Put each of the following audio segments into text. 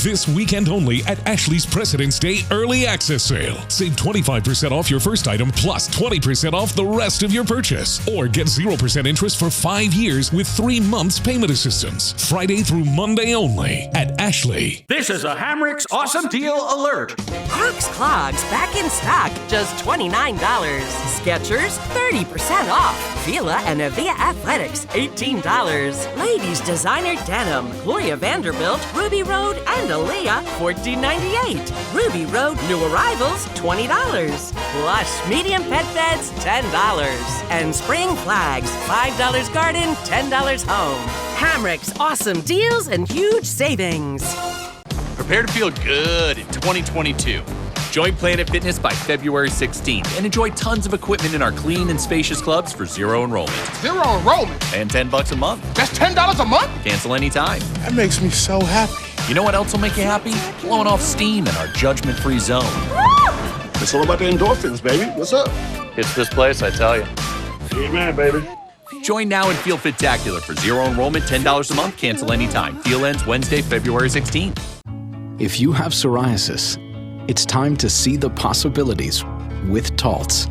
This weekend only at Ashley's President's Day Early Access Sale. Save 25% off your first item plus 20% off the rest of your purchase. Or get 0% interest for 5 years with 3 months payment assistance. Friday through Monday only at Ashley. This is a Hamrick's Awesome Deal Alert. Crocs clogs back in stock, just $29. Skechers, 30% off. Fila and Avia Athletics, $18. Ladies designer denim, Gloria Vanderbilt, Ruby Road, and Aaliyah, $14.98. Ruby Road new arrivals, $20. Plus medium pet beds, $10. And spring flags, $5 garden, $10 home. Hamrick's awesome deals and huge savings. Prepare to feel good in 2022. Join Planet Fitness by February 16th and enjoy tons of equipment in our clean and spacious clubs for zero enrollment. Zero enrollment? And $10 a month. That's $10 a month? Cancel anytime. That makes me so happy. You know what else will make you happy? Blowing off steam in our judgment-free zone. It's all about the endorphins, baby. What's up? It's this place, I tell you. Amen, baby. Join now and feel Fit-tacular for zero enrollment, $10 a month, cancel anytime. Deal ends Wednesday, February 16th. If you have psoriasis, it's time to see the possibilities with Taltz.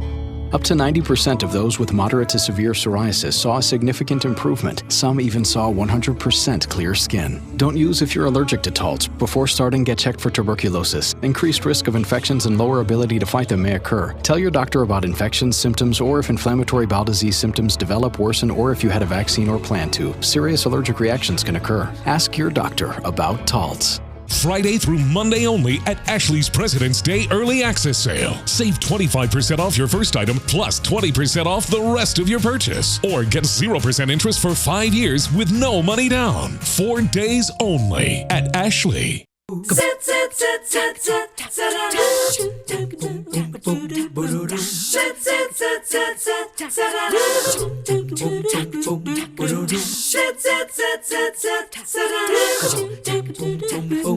Up to 90% of those with moderate to severe psoriasis saw a significant improvement. Some even saw 100% clear skin. Don't use if you're allergic to Taltz. Before starting, get checked for tuberculosis. Increased risk of infections and lower ability to fight them may occur. Tell your doctor about infections, symptoms, or if inflammatory bowel disease symptoms develop, worsen, or if you had a vaccine or plan to. Serious allergic reactions can occur. Ask your doctor about Taltz. Friday through Monday only at Ashley's President's Day Early Access Sale. Save 25% off your first item plus 20% off the rest of your purchase. Or get 0% interest for 5 years with no money down. 4 days only at Ashley. Sit, sit, sit, sit, sit, sit, sit,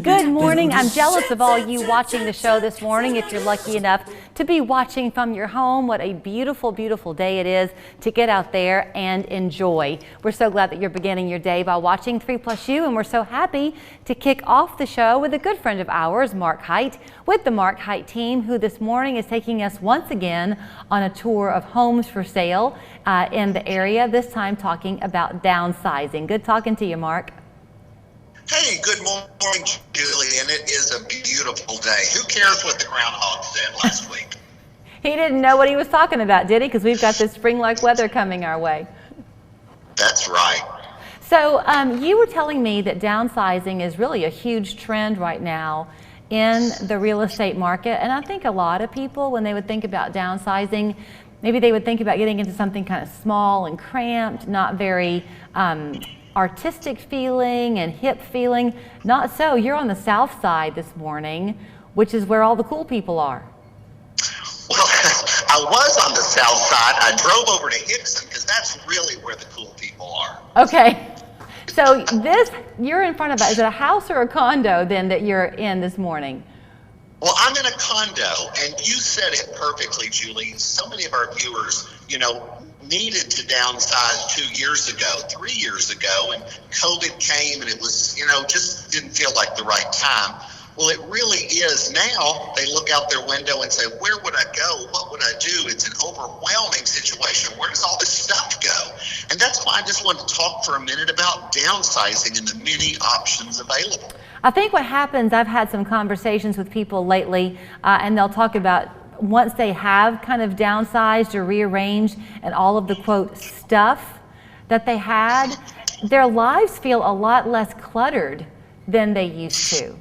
Good morning. I'm jealous of all you watching the show this morning. If you're lucky enough to be watching from your home, what a beautiful, beautiful day it is to get out there and enjoy. We're so glad that you're beginning your day by watching 3+U, and we're so happy to kick off the show with a good friend of ours, Mark Height, with the Mark Height team, who this morning is taking us once again on a tour of homes for sale in the area, this time talking about downsizing. Good talking to you, Mark. Hey, good morning, Julie, and it is a beautiful day. Who cares what the groundhog said last week? He didn't know what he was talking about, did he? Because we've got this spring-like weather coming our way. That's right. So you were telling me that downsizing is really a huge trend right now in the real estate market. And I think a lot of people, when they would think about downsizing, maybe they would think about getting into something kind of small and cramped, not very artistic feeling and hip feeling. Not so. You're on the south side this morning, which is where all the cool people are. Well, I was on the south side. I drove over to Hickson because that's really where the cool people are. Okay. So you're in front of, is it a house or a condo then that you're in this morning? Well, I'm in a condo, and you said it perfectly, Julie. So many of our viewers, needed to downsize 2 years ago, 3 years ago, and COVID came, and it was, just didn't feel like the right time. Well, it really is. Now they look out their window and say, where would I go? What would I do? It's an overwhelming situation. Where does all this stuff go? And that's why I just wanted to talk for a minute about downsizing and the many options available. I think what happens, I've had some conversations with people lately, and they'll talk about once they have kind of downsized or rearranged and all of the, quote, stuff that they had, their lives feel a lot less cluttered than they used to.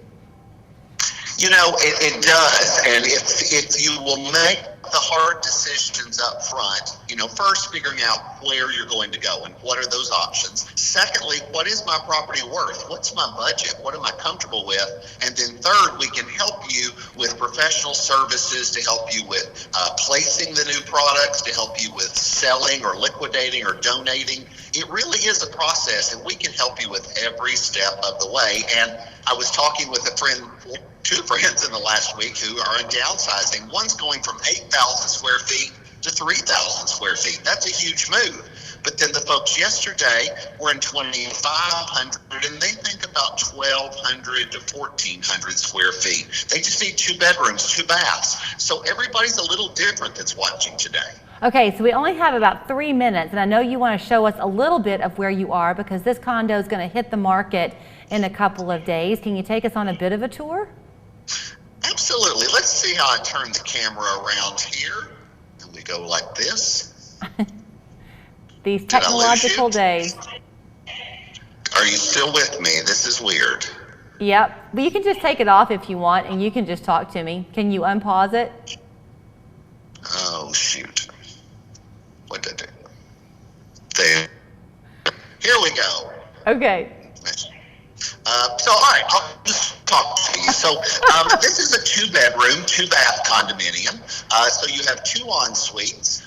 It does. And if you will make the hard decisions up front, first figuring out where you're going to go and what are those options. Secondly, what is my property worth? What's my budget? What am I comfortable with? And then third, we can help you with professional services to help you with placing the new products, to help you with selling or liquidating or donating. It really is a process, and we can help you with every step of the way. And I was talking with two friends in the last week who are in downsizing. One's going from 8,000 square feet to 3,000 square feet. That's a huge move. But then the folks yesterday were in 2,500, and they think about 1,200 to 1,400 square feet. They just need 2 bedrooms, 2 baths. So everybody's a little different that's watching today. Okay, so we only have about 3 minutes, and I know you want to show us a little bit of where you are because this condo is going to hit the market in a couple of days. Can you take us on a bit of a tour? Absolutely. Let's see how I turn the camera around here. And we go like this. These technological days. Are you still with me? This is weird. Yep, but you can just take it off if you want, and you can just talk to me. Can you unpause it? Oh, shoot. What did I do? There. Here we go. Okay. So, all right, I'll just talk to you. So, this is a 2-bedroom, 2-bath condominium. So you have 2 en-suites.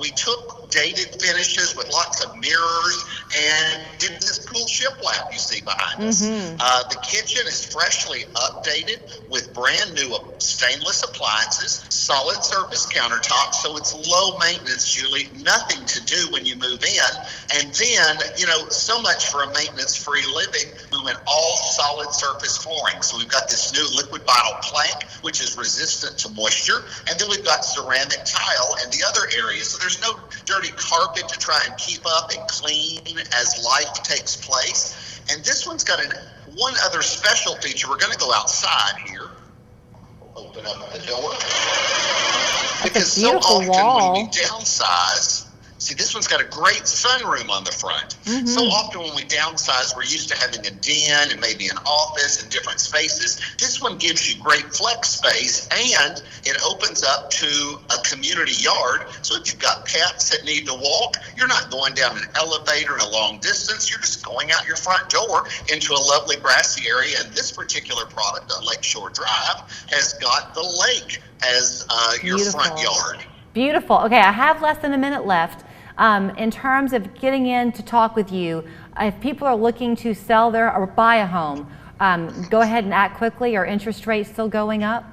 We took dated finishes with lots of mirrors and did this cool shiplap you see behind us. The kitchen is freshly updated with brand new stainless appliances, solid surface countertops, so it's low maintenance, Julie. Nothing to do when you move in. And then, you know, so much for a maintenance-free living. We went all solid surface flooring. So we've got this new liquid vinyl plank, which is resistant to moisture. And then we've got ceramic tile and the other areas. So there's no dirty carpet to try and keep up and clean as life takes place. And this one's got one other special feature. We're going to go outside here. Open up the door. Because so often when we downsize, see, this one's got a great sunroom on the front. So often when we downsize, we're used to having a den and maybe an office and different spaces. This one gives you great flex space, and it opens up to a community yard. So if you've got pets that need to walk, you're not going down an elevator in a long distance. You're just going out your front door into a lovely grassy area. And this particular product on Lakeshore Drive has got the lake as your front yard. Beautiful. Okay, I have less than a minute left. In terms of getting in to talk with you, if people are looking to sell their or buy a home, go ahead and act quickly. Are interest rates still going up?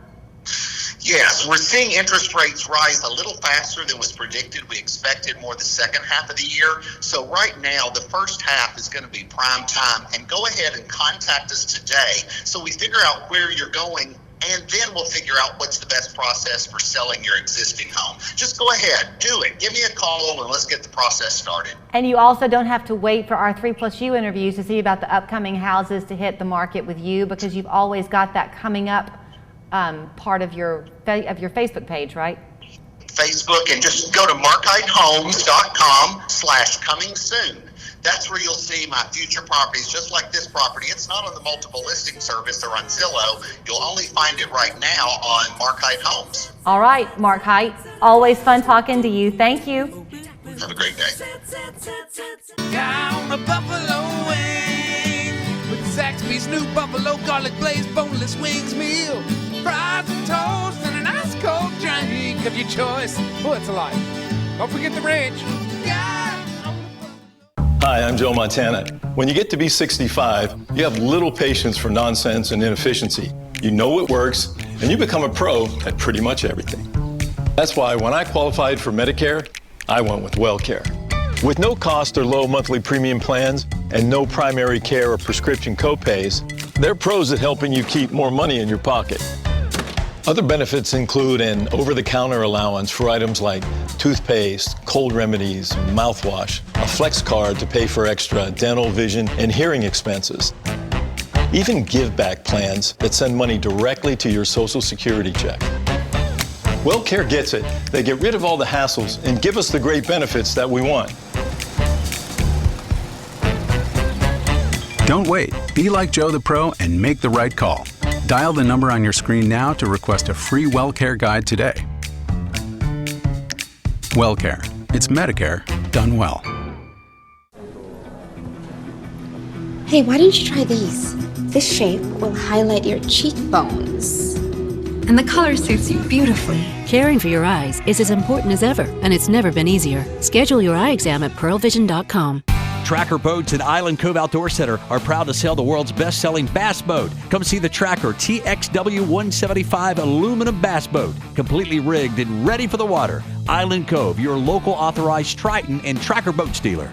Yes, we're seeing interest rates rise a little faster than was predicted. We expected more the second half of the year. So right now, the first half is going to be prime time. And go ahead and contact us today so we figure out where you're going, and then we'll figure out what's the best process for selling your existing home. Just go ahead, do it. Give me a call and let's get the process started. And you also don't have to wait for our 3+U interviews to see about the upcoming houses to hit the market with you, because you've always got that coming up part of your Facebook page, right? Facebook, and just go to markitehomes.com/coming-soon. That's where you'll see my future properties, just like this property. It's not on the multiple listing service or on Zillow. You'll only find it right now on Markite Homes. All right, Markite. Always fun talking to you. Thank you. Have a great day. Down a buffalo wing with Zaxby's new buffalo garlic glazed boneless wings meal. Fries and toast and an ice cold drink of your choice. What's alive? Don't forget the ranch. Hi, I'm Joe Montana. When you get to be 65, you have little patience for nonsense and inefficiency. You know it works, and you become a pro at pretty much everything. That's why when I qualified for Medicare, I went with WellCare. With no cost or low monthly premium plans and no primary care or prescription copays, they're pros at helping you keep more money in your pocket. Other benefits include an over-the-counter allowance for items like toothpaste, cold remedies, mouthwash, a flex card to pay for extra dental, vision, and hearing expenses. Even give-back plans that send money directly to your Social Security check. WellCare gets it. They get rid of all the hassles and give us the great benefits that we want. Don't wait. Be like Joe the Pro and make the right call. Dial the number on your screen now to request a free WellCare guide today. WellCare. It's Medicare done well. Hey, why don't you try these? This shape will highlight your cheekbones. And the color suits you beautifully. Caring for your eyes is as important as ever, and it's never been easier. Schedule your eye exam at pearlvision.com. Tracker Boats and Island Cove Outdoor Center are proud to sell the world's best-selling bass boat. Come see the Tracker TXW 175 aluminum bass boat, completely rigged and ready for the water. Island Cove, your local authorized Triton and Tracker Boats dealer.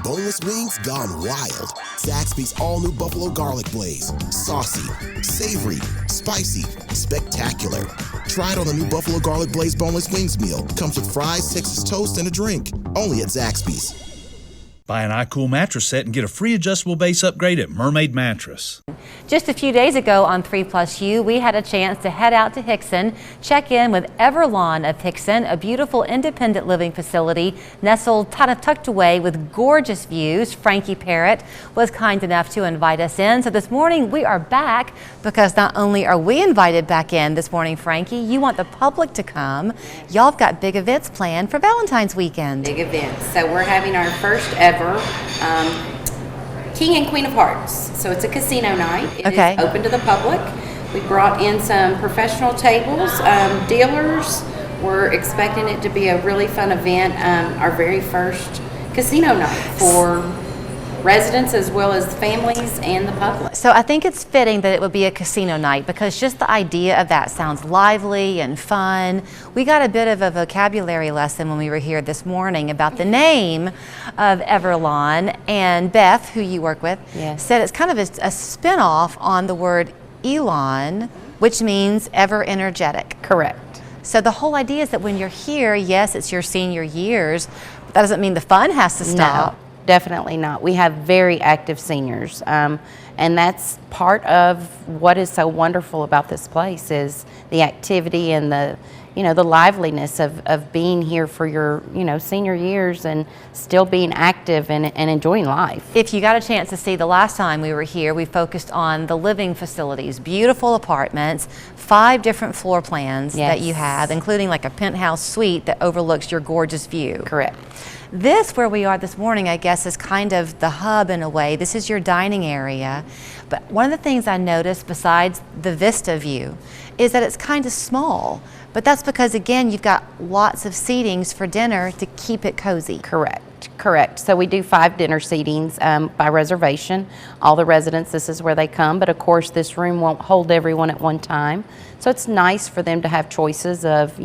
Boneless wings gone wild. Zaxby's all-new Buffalo Garlic Blaze. Saucy, savory, spicy, spectacular. Try it on the new Buffalo Garlic Blaze Boneless Wings meal. Comes with fries, Texas toast, and a drink. Only at Zaxby's. Buy an iCool mattress set and get a free adjustable base upgrade at Mermaid Mattress. Just a few days ago on 3+U, we had a chance to head out to Hickson, check in with Everlawn of Hickson, a beautiful independent living facility nestled kind of tucked away with gorgeous views. Frankie Parrott was kind enough to invite us in. So this morning we are back because not only are we invited back in this morning, Frankie, you want the public to come. Y'all have got big events planned for Valentine's weekend. Big events. So we're having our first ever King and Queen of Hearts. So it's a casino night. It is open to the public. We brought in some professional tables, dealers. We're expecting it to be a really fun event. Our very first casino night for residents as well as families and the public. So I think it's fitting that it would be a casino night because just the idea of that sounds lively and fun. We got a bit of a vocabulary lesson when we were here this morning about the name of Everlawn, and Beth, who you work with, said it's kind of a spin-off on the word Elon, which means ever energetic. Correct. So the whole idea is that when you're here, yes, it's your senior years, but that doesn't mean the fun has to stop. No. Definitely not. We have very active seniors, and that's part of what is so wonderful about this place is the activity and the liveliness of being here for your senior years and still being active and enjoying life. If you got a chance to see the last time we were here, we focused on the living facilities, beautiful apartments, 5 different floor plans that you have, including like a penthouse suite that overlooks your gorgeous view. Correct. This, where we are this morning, I guess, is kind of the hub in a way. This is your dining area. But one of the things I noticed besides the vista view is that it's kind of small. But that's because, again, you've got lots of seatings for dinner to keep it cozy. Correct. So we do 5 dinner seatings by reservation. All the residents, this is where they come. But of course, this room won't hold everyone at one time. So it's nice for them to have choices of,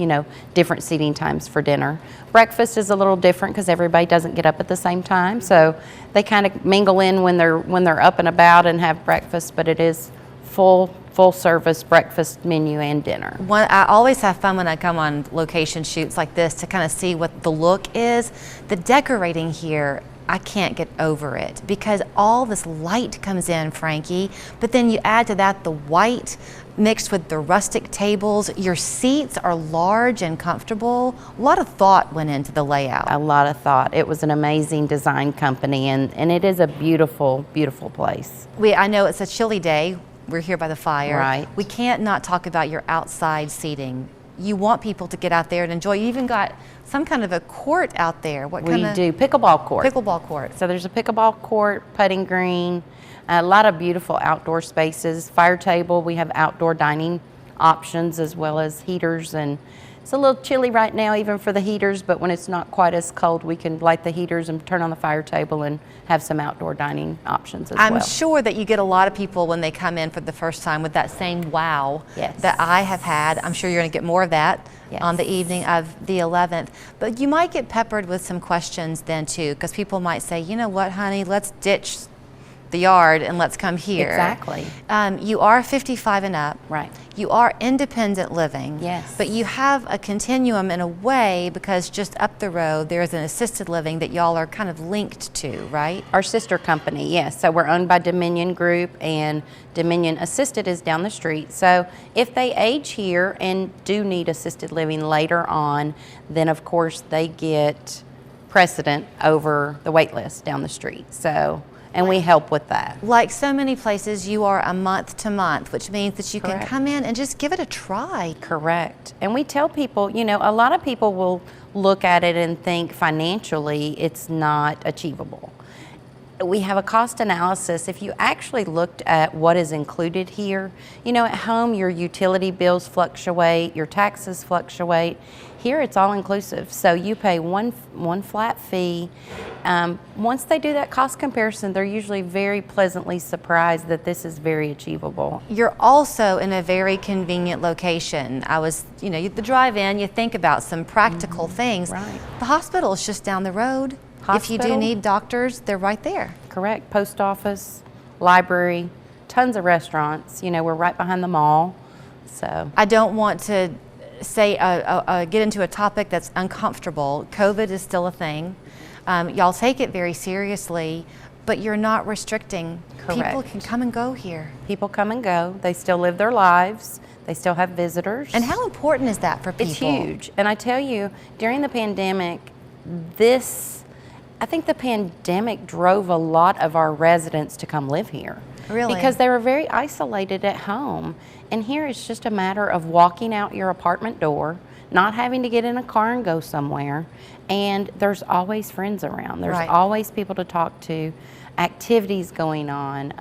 different seating times for dinner. Breakfast is a little different because everybody doesn't get up at the same time. So they kind of mingle in when they're up and about and have breakfast, but it is full service breakfast menu and dinner. I always have fun when I come on location shoots like this to kind of see what the look is. The decorating here, I can't get over it because all this light comes in, Frankie, but then you add to that the white mixed with the rustic tables. Your seats are large and comfortable. A lot of thought went into the layout. A lot of thought. It was an amazing design company and it is a beautiful, beautiful place. I know it's a chilly day. We're here by the fire. Right. We can't not talk about your outside seating. You want people to get out there and enjoy. You even got some kind of a court out there. We do, pickleball court. Pickleball court. So there's a pickleball court, putting green, a lot of beautiful outdoor spaces, fire table. We have outdoor dining options as well as heaters, and it's a little chilly right now even for the heaters, but when it's not quite as cold, we can light the heaters and turn on the fire table and have some outdoor dining options as well. I'm sure that you get a lot of people when they come in for the first time with that same wow that I have had. I'm sure you're going to get more of that on the evening of the 11th. But you might get peppered with some questions then too, because people might say, you know what, honey, let's ditch the yard and let's come here. Exactly. You are 55 and up. Right. You are independent living. Yes. But you have a continuum in a way because just up the road there's an assisted living that y'all are kind of linked to, right? Our sister company, yes. So we're owned by Dominion Group, and Dominion Assisted is down the street. So if they age here and do need assisted living later on, then of course they get precedent over the wait list down the street. So, and we help with that. Like so many places, you are a month to month, which means that you can come in and just give it a try. Correct. And we tell people, a lot of people will look at it and think financially it's not achievable. We have a cost analysis. If you actually looked at what is included here, you know, at home your utility bills fluctuate, your taxes fluctuate. Here it's all inclusive. So you pay one flat fee. Once they do that cost comparison, they're usually very pleasantly surprised that this is very achievable. You're also in a very convenient location. The drive-in, you think about some practical things. Right. The hospital is just down the road. If you do need doctors, they're right there. Correct. Post office, library, tons of restaurants. You know, we're right behind the mall. So I don't want to say get into a topic that's uncomfortable. COVID is still a thing. Y'all take it very seriously, but you're not restricting. Correct. People can come and go here. People come and go. They still live their lives. They still have visitors. And how important is that for people? It's huge. And I tell you, during the pandemic, I think the pandemic drove a lot of our residents to come live here. Really? Because they were very isolated at home. And here it's just a matter of walking out your apartment door, not having to get in a car and go somewhere. And there's always friends around. There's always people to talk to, activities going on.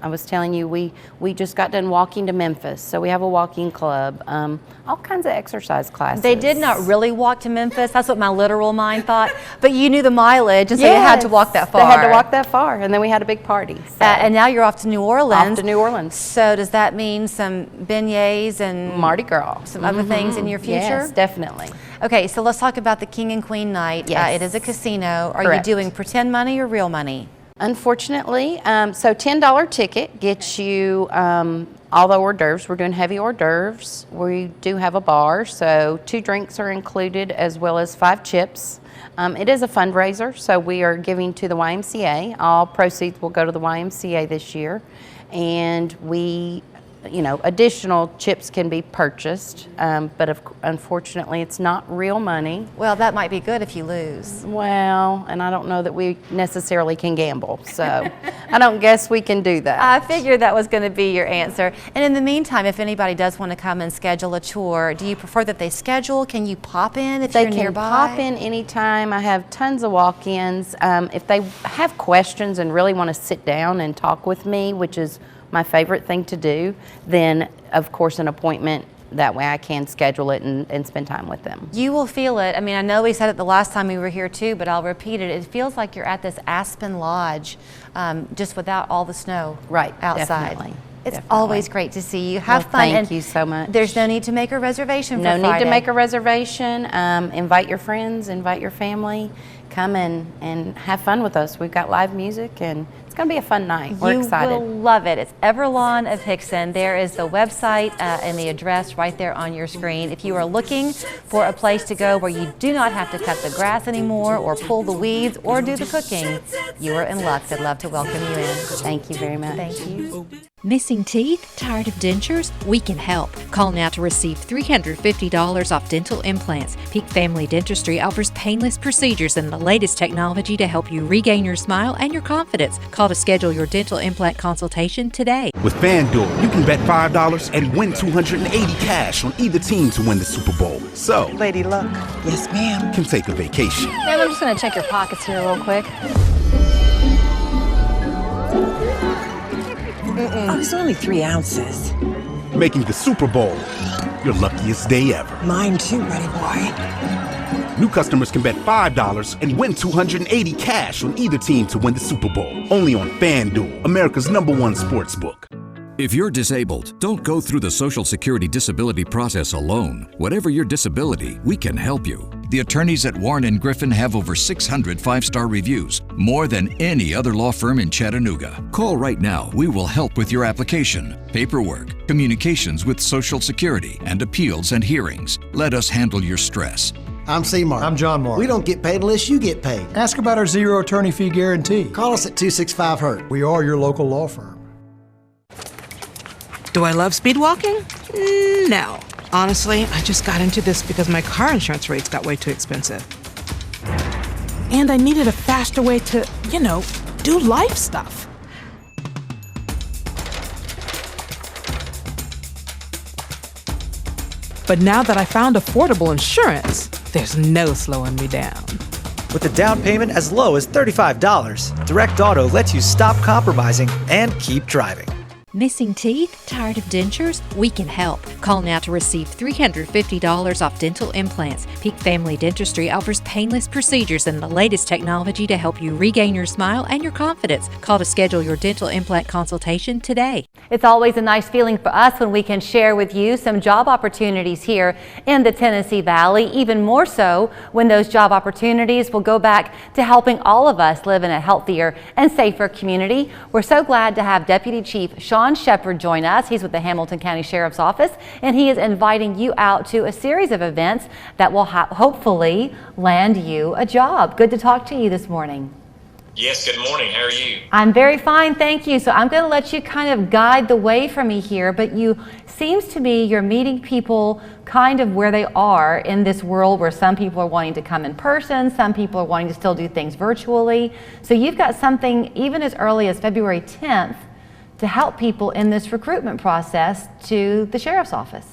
I was telling you, we just got done walking to Memphis, so we have a walking club, all kinds of exercise classes. They did not really walk to Memphis. That's what my literal mind thought. But you knew the mileage, and so you had to walk that far. They had to walk that far, and then we had a big party. So. And now you're off to New Orleans. Off to New Orleans. So does that mean some beignets and Mardi Gras, some other things in your future? Yes, definitely. Okay, so let's talk about the King and Queen night. Yes. It is a casino. Are Correct. you doing pretend money or real money? Unfortunately, so $10 ticket gets you all the hors d'oeuvres. We're doing heavy hors d'oeuvres. We do have a bar, so 2 drinks are included as well as 5 chips. It is a fundraiser, so we are giving to the YMCA. All proceeds will go to the YMCA this year, and additional chips can be purchased, but unfortunately it's not real money. Well, that might be good if you lose. Well, and I don't know that we necessarily can gamble, so I don't guess we can do that. I figured that was going to be your answer. And in the meantime, if anybody does want to come and schedule a tour, do you prefer that they schedule? Can you pop in if you're nearby? They can pop in anytime. I have tons of walk-ins. If they have questions and really want to sit down and talk with me, which is my favorite thing to do, then of course an appointment. That way I can schedule it and spend time with them. You will feel it. I mean, I know we said it the last time we were here too, but I'll repeat it. It feels like you're at this Aspen Lodge, just without all the snow outside. Definitely. It's always great to see you. Have fun. Thank you so much. There's no need to make a reservation for Friday. No need to make a reservation. Invite your friends, invite your family. Come and have fun with us. We've got live music, and it's going to be a fun night. We're excited. You will love it. It's Everlawn of Hickson. There is the website and the address right there on your screen. If you are looking for a place to go where you do not have to cut the grass anymore or pull the weeds or do the cooking, you are in luck. I'd love to welcome you in. Thank you very much. Thank you. Missing teeth? Tired of dentures? We can help. Call now to receive $350 off dental implants. Peak Family Dentistry offers painless procedures and the latest technology to help you regain your smile and your confidence. Call to schedule your dental implant consultation today. With FanDuel, you can bet $5 and win $280 cash on either team to win the Super Bowl. So, Lady Luck. Yes, ma'am. Can take a vacation. Ma'am, I'm just going to check your pockets here real quick. Oh, it's only 3 ounces. Making the Super Bowl your luckiest day ever. Mine too, buddy boy. New customers can bet $5 and win $280 cash on either team to win the Super Bowl. Only on FanDuel, America's #1 sportsbook. If you're disabled, don't go through the Social Security disability process alone. Whatever your disability, we can help you. The attorneys at Warren & Griffin have over 600 5-star reviews, more than any other law firm in Chattanooga. Call right now. We will help with your application, paperwork, communications with Social Security, and appeals and hearings. Let us handle your stress. I'm C-Mark. I'm John Mark. We don't get paid unless you get paid. Ask about our 0 attorney fee guarantee. Call us at 265-HURT. We are your local law firm. Do I love speed walking? No. Honestly, I just got into this because my car insurance rates got way too expensive. And I needed a faster way to, do life stuff. But now that I found affordable insurance, there's no slowing me down. With a down payment as low as $35, Direct Auto lets you stop compromising and keep driving. Missing teeth? Tired of dentures? We can help. Call now to receive $350 off dental implants. Peak Family Dentistry offers painless procedures and the latest technology to help you regain your smile and your confidence. Call to schedule your dental implant consultation today. It's always a nice feeling for us when we can share with you some job opportunities here in the Tennessee Valley, even more so when those job opportunities will go back to helping all of us live in a healthier and safer community. We're so glad to have Deputy Chief Sean Shepard join us. He's with the Hamilton County Sheriff's Office, and he is inviting you out to a series of events that will hopefully land you a job. Good to talk to you this morning. Yes, good morning. How are you? I'm very fine, thank you. So I'm going to let you kind of guide the way for me here, but seems to me you're meeting people kind of where they are in this world where some people are wanting to come in person, some people are wanting to still do things virtually. So you've got something even as early as February 10th to help people in this recruitment process to the Sheriff's Office.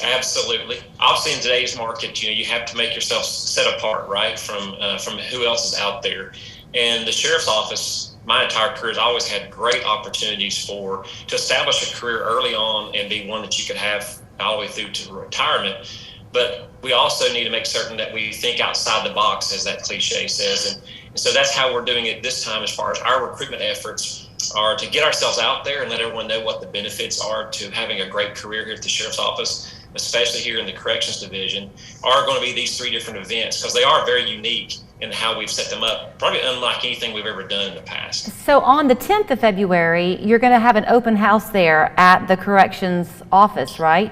Absolutely. Obviously, in today's market, you have to make yourself set apart, right, from who else is out there. And the Sheriff's Office, my entire career, has always had great opportunities to establish a career early on and be one that you could have all the way through to retirement. But we also need to make certain that we think outside the box, as that cliche says. And so that's how we're doing it this time as far as our recruitment efforts are to get ourselves out there and let everyone know what the benefits are to having a great career here at the Sheriff's Office, especially here in the Corrections Division, are going to be these 3 different events because they are very unique in how we've set them up, probably unlike anything we've ever done in the past. So on the 10th of February, you're going to have an open house there at the Corrections Office, right?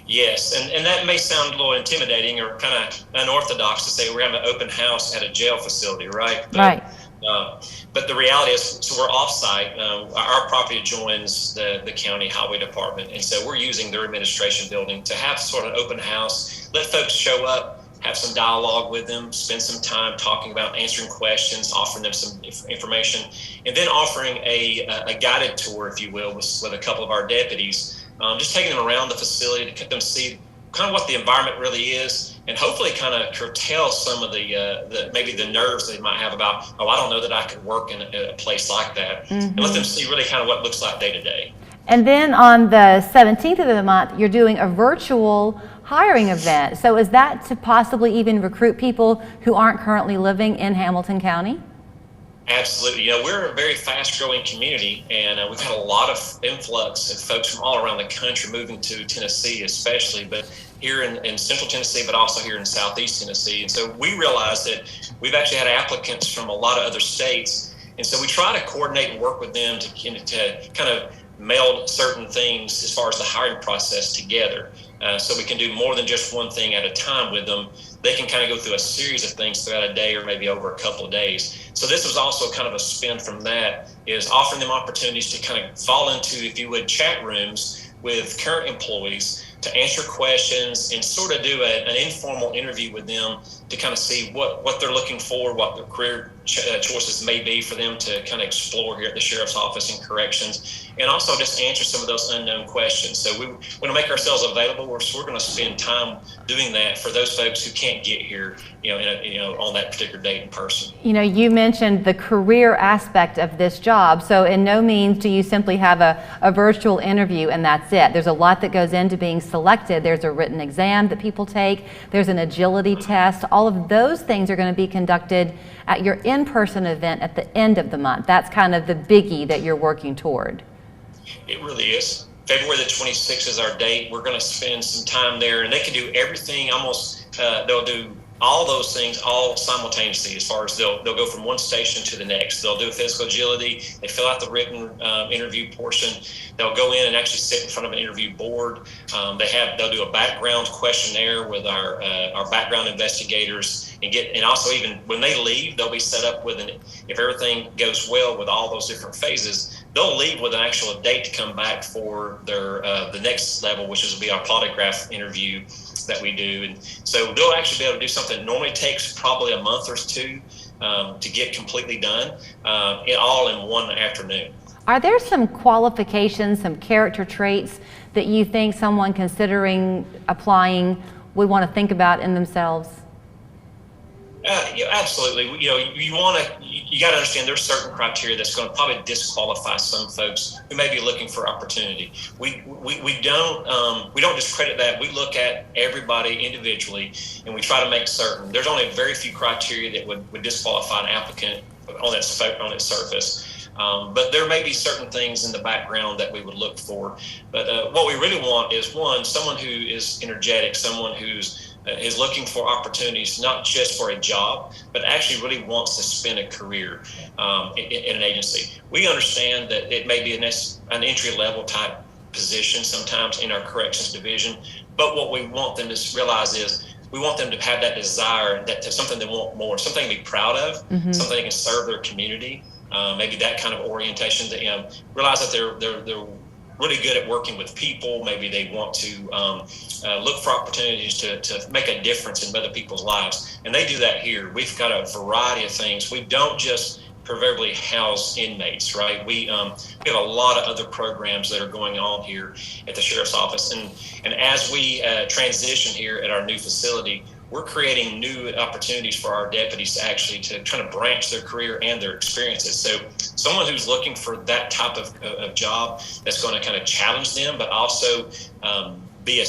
Yes, and that may sound a little intimidating or kind of unorthodox to say we're having an open house at a jail facility, right? But the reality is, so we're off-site. Our property adjoins the county highway department, and so we're using their administration building to have sort of an open house, let folks show up, have some dialogue with them, spend some time talking about answering questions, offering them some information, and then offering a guided tour, if you will, with a couple of our deputies, just taking them around the facility to get them see kind of what the environment really is, and hopefully kind of curtail some of maybe the nerves they might have about, I don't know that I could work in a place like that, and let them see really kind of what it looks like day to day. And then on the 17th of the month, you're doing a virtual hiring event. So is that to possibly even recruit people who aren't currently living in Hamilton County? Absolutely. We're a very fast-growing community, and we've had a lot of influx of folks from all around the country moving to Tennessee, especially, but here in Central Tennessee, but also here in Southeast Tennessee. And so we realized that we've actually had applicants from a lot of other states, and so we try to coordinate and work with them to kind of meld certain things as far as the hiring process together. So we can do more than just one thing at a time with them. They can kind of go through a series of things throughout a day or maybe over a couple of days. So this was also kind of a spin from that, is offering them opportunities to kind of fall into, if you would, chat rooms with current employees to answer questions and sort of do an informal interview with them to kind of see what they're looking for, what their career choices may be for them to kind of explore here at the Sheriff's Office and Corrections, and also just answer some of those unknown questions. So we want to make ourselves available. We're going to spend time doing that for those folks who can't get here, on that particular date in person. You mentioned the career aspect of this job. So in no means do you simply have a virtual interview and that's it. There's a lot that goes into being selected. There's a written exam that people take. There's an agility test. All of those things are going to be conducted at your in-person event at the end of the month. That's kind of the biggie that you're working toward. It really is. February the 26th is our date. We're going to spend some time there, and they can do everything almost. They'll do all those things all simultaneously, as far as they'll go from one station to the next. They'll do physical agility. They fill out the written interview portion. They'll go in and actually sit in front of an interview board. They'll do a background questionnaire with our background investigators, and also even when they leave, they'll be set up with if everything goes well with all those different phases, they'll leave with an actual date to come back for their the next level, which will be our polygraph interview that we do. And so they'll actually be able to do something that normally takes probably a month or two to get completely done, all in one afternoon. Are there some qualifications, some character traits that you think someone considering applying would want to think about in themselves? Yeah, absolutely. You got to understand there's certain criteria that's going to probably disqualify some folks who may be looking for opportunity. We don't discredit that. We look at everybody individually, and we try to make certain. There's only very few criteria that would disqualify an applicant on its surface. But there may be certain things in the background that we would look for. But what we really want is, one, someone who is energetic, someone who's is looking for opportunities, not just for a job, but actually really wants to spend a career in an agency. We understand that it may be an entry-level type position sometimes in our corrections division, but what we want them to realize is we want them to have that desire, that something they want more, something to be proud of, something they can serve their community, maybe that kind of orientation. That realize that they're really good at working with people. Maybe they want to look for opportunities to make a difference in other people's lives. And they do that here. We've got a variety of things. We don't just proverbially house inmates, right? We have a lot of other programs that are going on here at the Sheriff's Office. And as we transition here at our new facility, we're creating new opportunities for our deputies to kind of branch their career and their experiences. So someone who's looking for that type of job that's going to kind of challenge them, but also be a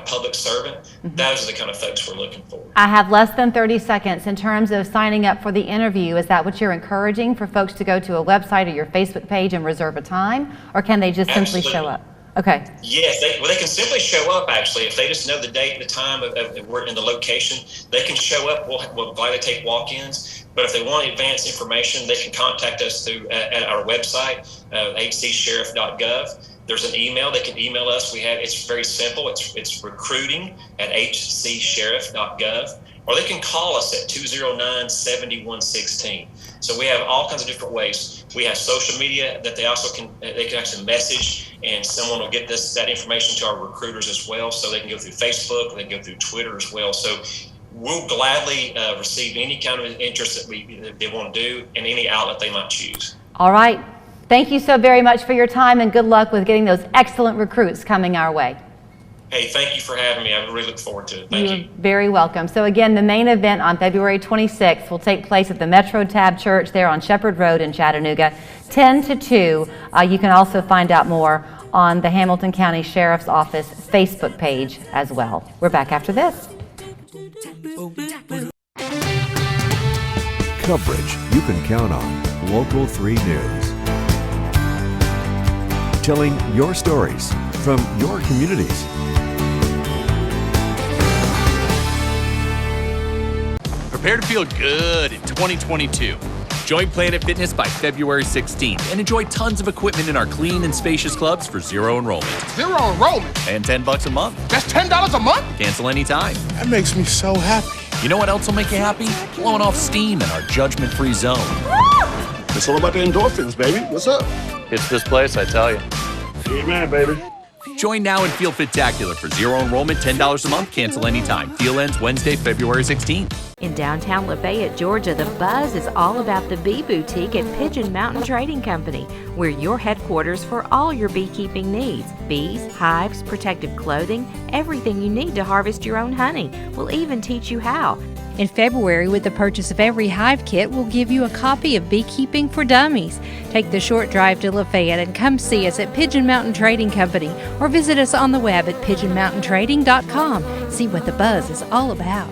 public servant, those are the kind of folks we're looking for. I have less than 30 seconds. In terms of signing up for the interview, is that what you're encouraging, for folks to go to a website or your Facebook page and reserve a time, or can they just simply show up? Okay. Yes, they can simply show up, actually. If they just know the date and the time of we're in the location, they can show up. We'll gladly take walk-ins. But if they want advanced information, they can contact us through at our website, hcsheriff.gov. There's an email. They can email us. It's very simple. It's recruiting@hcsheriff.gov. Or they can call us at 209-7116. So we have all kinds of different ways. We have social media that they can actually message, and someone will get that information to our recruiters as well. So they can go through Facebook, they can go through Twitter as well. So we'll gladly receive any kind of interest that they want to do in any outlet they might choose. All right. Thank you so very much for your time, and good luck with getting those excellent recruits coming our way. Hey, thank you for having me. I really look forward to it. Thank you. You're very welcome. So again, the main event on February 26th will take place at the Metro Tab Church there on Shepherd Road in Chattanooga, 10 to 2. You can also find out more on the Hamilton County Sheriff's Office Facebook page as well. We're back after this. Coverage you can count on. Local 3 News. Telling your stories from your communities. Prepare to feel good in 2022. Join Planet Fitness by February 16th and enjoy tons of equipment in our clean and spacious clubs for zero enrollment. Zero enrollment? And $10 a month. That's $10 a month? Cancel anytime. That makes me so happy. You know what else will make you happy? Blowing off steam in our judgment-free zone. It's all about the endorphins, baby. What's up? It's this place, I tell you. Amen, baby. Join now and feel Fit-tacular for zero enrollment, $10 a month, cancel anytime. Deal ends Wednesday, February 16th. In downtown Lafayette, Georgia, the buzz is all about the Bee Boutique at Pigeon Mountain Trading Company. We're your headquarters for all your beekeeping needs. Bees, hives, protective clothing, everything you need to harvest your own honey. We'll even teach you how. In February, with the purchase of every hive kit, we'll give you a copy of Beekeeping for Dummies. Take the short drive to Lafayette and come see us at Pigeon Mountain Trading Company, or visit us on the web at pigeonmountaintrading.com. See what the buzz is all about.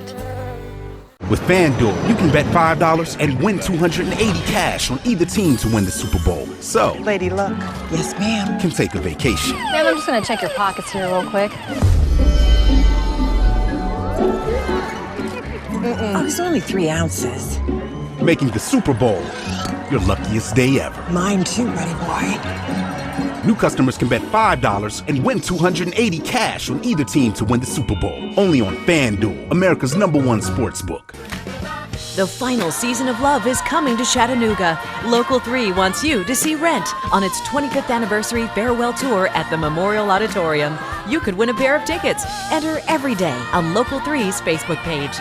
With FanDuel, you can bet $5 and win $280 cash on either team to win the Super Bowl. So, Lady Luck. Yes, ma'am. you can take a vacation. Ma'am, I'm just going to check your pockets here real quick. Oh, it's only 3 ounces. Making the Super Bowl your luckiest day ever. Mine too, buddy boy. New customers can bet $5 and win $280 cash on either team to win the Super Bowl. Only on FanDuel, America's #1 sportsbook. The final season of Love is coming to Chattanooga. Local 3 wants you to see Rent on its 25th anniversary farewell tour at the Memorial Auditorium. You could win a pair of tickets. Enter every day on Local 3's Facebook page.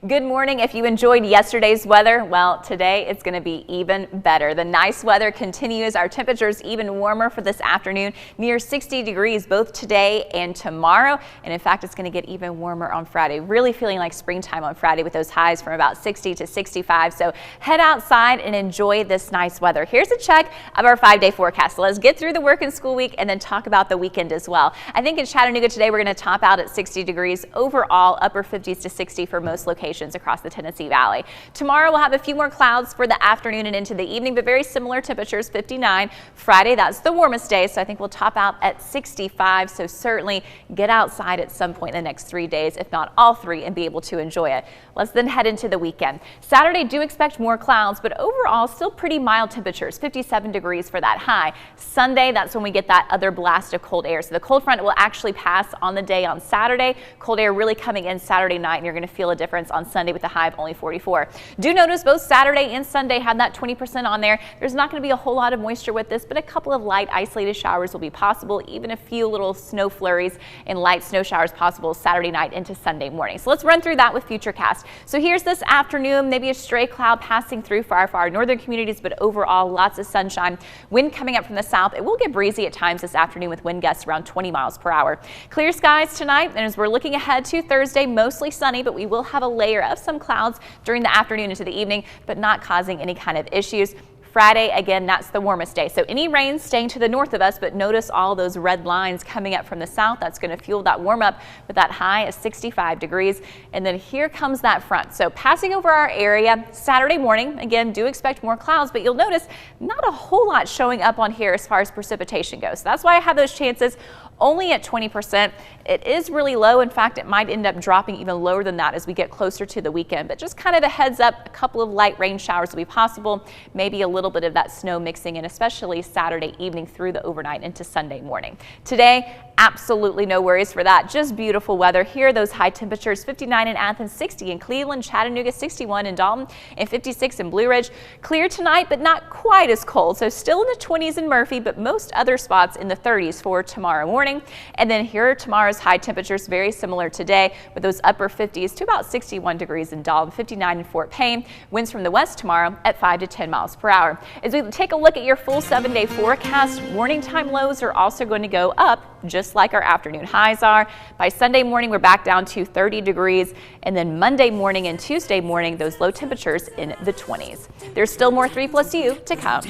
Good morning. If you enjoyed yesterday's weather, well, today it's going to be even better. The nice weather continues. Our temperatures even warmer for this afternoon, near 60 degrees both today and tomorrow. And in fact, it's going to get even warmer on Friday. Really feeling like springtime on Friday with those highs from about 60 to 65. So head outside and enjoy this nice weather. Here's a check of our 5-day forecast. So let's get through the work and school week and then talk about the weekend as well. I think in Chattanooga today, we're going to top out at 60 degrees overall, upper 50s to 60 for most locations across the Tennessee Valley. Tomorrow we'll have a few more clouds for the afternoon and into the evening, but very similar temperatures, 59. Friday, that's the warmest day, so I think we'll top out at 65. So certainly get outside at some point in the next 3 days, if not all 3, and be able to enjoy it. Let's then head into the weekend. Saturday, do expect more clouds, but overall still pretty mild temperatures, 57 degrees for that high. Sunday, that's when we get that other blast of cold air. So the cold front will actually pass on the day on Saturday. Cold air really coming in Saturday night, and you're going to feel a difference on Sunday with a high of only 44. Do notice both Saturday and Sunday had that 20% on there. There's not going to be a whole lot of moisture with this, but a couple of light isolated showers will be possible, even a few little snow flurries and light snow showers possible Saturday night into Sunday morning. So let's run through that with Futurecast. So here's this afternoon, maybe a stray cloud passing through for our northern communities, but overall lots of sunshine. Wind coming up from the south. It will get breezy at times this afternoon with wind gusts around 20 miles per hour. Clear skies tonight, and as we're looking ahead to Thursday, mostly sunny, but we will have a layer of some clouds during the afternoon into the evening, but not causing any kind of issues. Friday, again, that's the warmest day. So any rain staying to the north of us, but notice all those red lines coming up from the south. That's going to fuel that warm up with that high of 65 degrees. And then here comes that front. So passing over our area Saturday morning, again, do expect more clouds, but you'll notice not a whole lot showing up on here as far as precipitation goes. So that's why I have those chances only at 20%. It is really low. In fact, it might end up dropping even lower than that as we get closer to the weekend. But just kind of a heads up, a couple of light rain showers will be possible, maybe a little bit of that snow mixing in, especially Saturday evening through the overnight into Sunday morning. Today, absolutely no worries for that. Just beautiful weather. Here are those high temperatures, 59 in Athens, 60 in Cleveland, Chattanooga, 61 in Dalton, and 56 in Blue Ridge. Clear tonight, but not quite as cold. So still in the 20s in Murphy, but most other spots in the 30s for tomorrow morning. And then here are tomorrow's high temperatures, very similar today with those upper 50s to about 61 degrees in Dalton, 59 in Fort Payne. Winds from the west tomorrow at 5 to 10 miles per hour. As we take a look at your full 7-day forecast, morning time lows are also going to go up, just like our afternoon highs are. By Sunday morning, we're back down to 30 degrees. And then Monday morning and Tuesday morning, those low temperatures in the 20s. There's still more 3+U to come.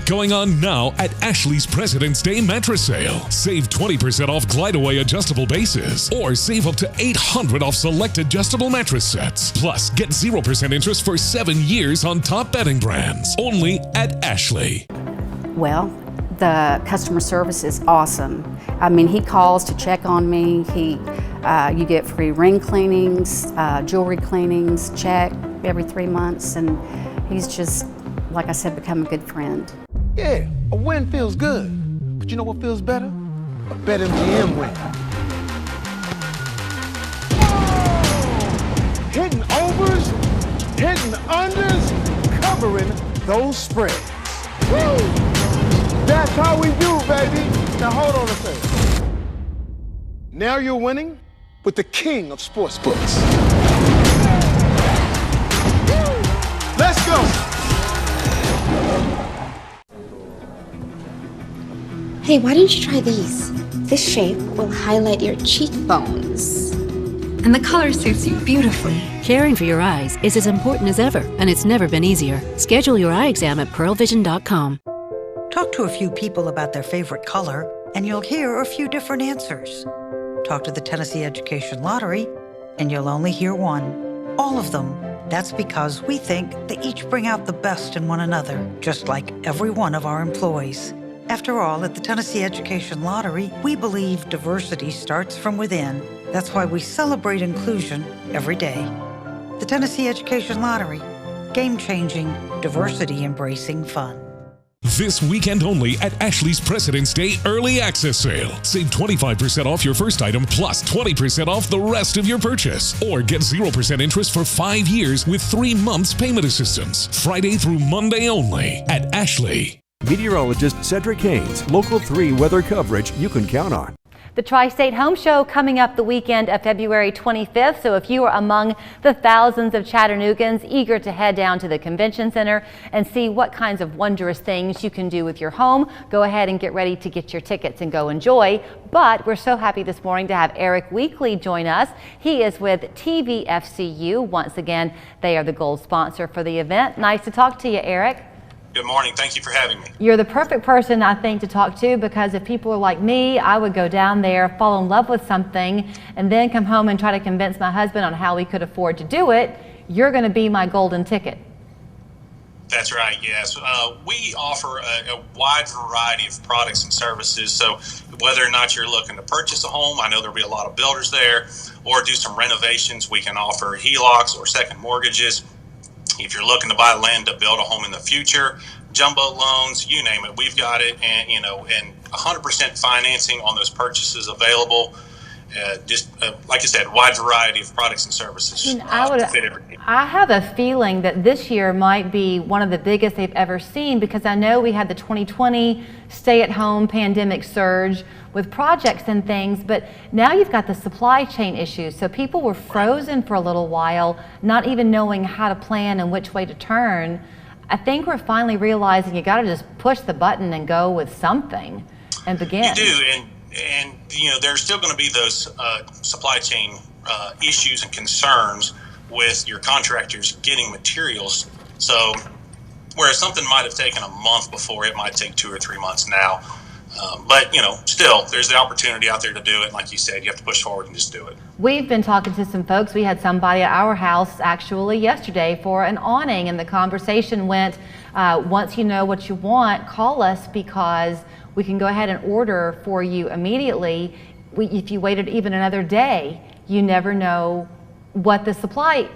Going on now at Ashley's President's Day Mattress Sale. Save 20% off Glide-Away adjustable bases, or save up to $800 off select adjustable mattress sets. Plus, get 0% interest for 7 years on top bedding brands. Only at Ashley. Well, the customer service is awesome. I mean, he calls to check on me. You get free ring cleanings, jewelry cleanings, check every 3 months, and he's just, like I said, become a good friend. Yeah, a win feels good, but you know what feels better? A BetMGM win. Hitting overs, hitting unders, covering those spreads. Woo! That's how we do, baby. Now hold on a second. Now you're winning with the king of sportsbooks. Let's go. Hey, why don't you try these? This shape will highlight your cheekbones. And the color suits you beautifully. Caring for your eyes is as important as ever, and it's never been easier. Schedule your eye exam at pearlvision.com. Talk to a few people about their favorite color, and you'll hear a few different answers. Talk to the Tennessee Education Lottery, and you'll only hear one. All of them. That's because we think they each bring out the best in one another, just like every one of our employees. After all, at the Tennessee Education Lottery, we believe diversity starts from within. That's why we celebrate inclusion every day. The Tennessee Education Lottery. Game-changing, diversity-embracing fun. This weekend only at Ashley's President's Day Early Access Sale. Save 25% off your first item plus 20% off the rest of your purchase. Or get 0% interest for 5 years with 3 months payment assistance. Friday through Monday only at Ashley. Meteorologist Cedric Haynes, Local 3 weather coverage you can count on. The Tri-State Home Show coming up the weekend of February 25th. So if you are among the thousands of Chattanooggans eager to head down to the convention center and see what kinds of wondrous things you can do with your home, go ahead and get ready to get your tickets and go enjoy. But we're so happy this morning to have Eric Weekly join us. He is with TVFCU. Once again, they are the gold sponsor for the event. Nice to talk to you, Eric. Good morning. Thank you for having me. You're the perfect person, I think, to talk to, because if people are like me, I would go down there, fall in love with something, and then come home and try to convince my husband on how we could afford to do it. You're going to be my golden ticket. That's right, yes. We offer a wide variety of products and services. So whether or not you're looking to purchase a home, I know there'll be a lot of builders there, or do some renovations, we can offer HELOCs or second mortgages. If you're looking to buy land to build a home in the future, jumbo loans, you name it, we've got it. And, you know, and 100% financing on those purchases available. Like I said, wide variety of products and services. To fit every need. I have a feeling that this year might be one of the biggest they've ever seen, because I know we had the 2020 stay-at-home pandemic surge with projects and things, but now you've got the supply chain issues. So people were frozen for a little while, not even knowing how to plan and which way to turn. I think we're finally realizing you got to just push the button and go with something and begin. You do, and you know, there's still going to be those supply chain issues and concerns with your contractors getting materials. So whereas something might have taken a month before, it might take 2 or 3 months now. But, you know, still, there's the opportunity out there to do it. Like you said, you have to push forward and just do it. We've been talking to some folks. We had somebody at our house actually yesterday for an awning, and the conversation went, once you know what you want, call us, because we can go ahead and order for you immediately. If you waited even another day, you never know what the supply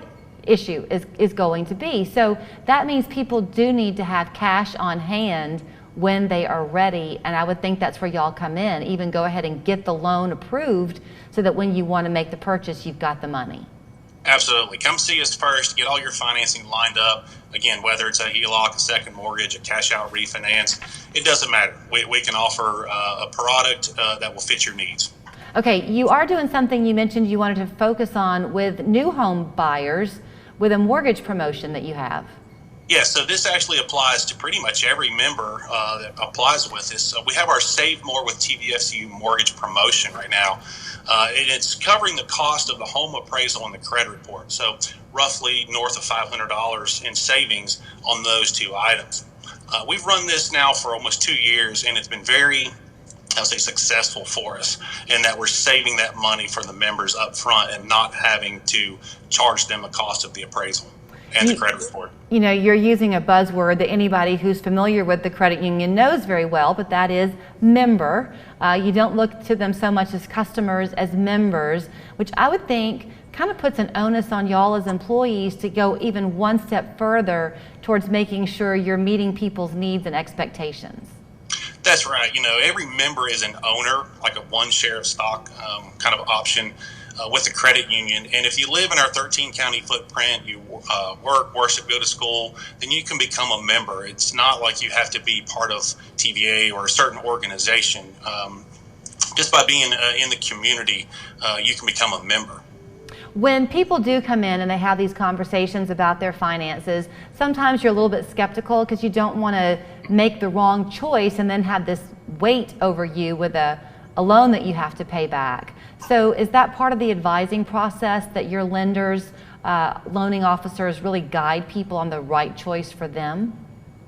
issue is going to be. So that means people do need to have cash on hand when they are ready, and I would think that's where y'all come in. Even go ahead and get the loan approved so that when you want to make the purchase, you've got the money. Absolutely. Come see us first, get all your financing lined up. Again, whether it's a HELOC, a second mortgage, a cash out refinance, it doesn't matter. We can offer a product that will fit your needs. Okay, you are doing something you mentioned you wanted to focus on with new home buyers with a mortgage promotion that you have. Yeah, so this actually applies to pretty much every member that applies with this. We have our Save More with TVFCU mortgage promotion right now. And it's covering the cost of the home appraisal and the credit report. So roughly north of $500 in savings on those two items. We've run this now for almost 2 years, and it's been very, I would say, successful for us in that we're saving that money for the members up front and not having to charge them a cost of the appraisal and the credit report. You know, you're using a buzzword that anybody who's familiar with the credit union knows very well, but that is member. You don't look to them so much as customers as members, which I would think kind of puts an onus on y'all as employees to go even one step further towards making sure you're meeting people's needs and expectations. That's right. You know, every member is an owner, like a one share of stock kind of option with the credit union. And if you live in our 13 county footprint, you work, worship, go to school, then you can become a member. It's not like you have to be part of TVA or a certain organization. Just by being in the community, you can become a member. When people do come in and they have these conversations about their finances, sometimes you're a little bit skeptical because you don't want to make the wrong choice and then have this weight over you with a loan that you have to pay back. So is that part of the advising process, that your lenders, loaning officers really guide people on the right choice for them?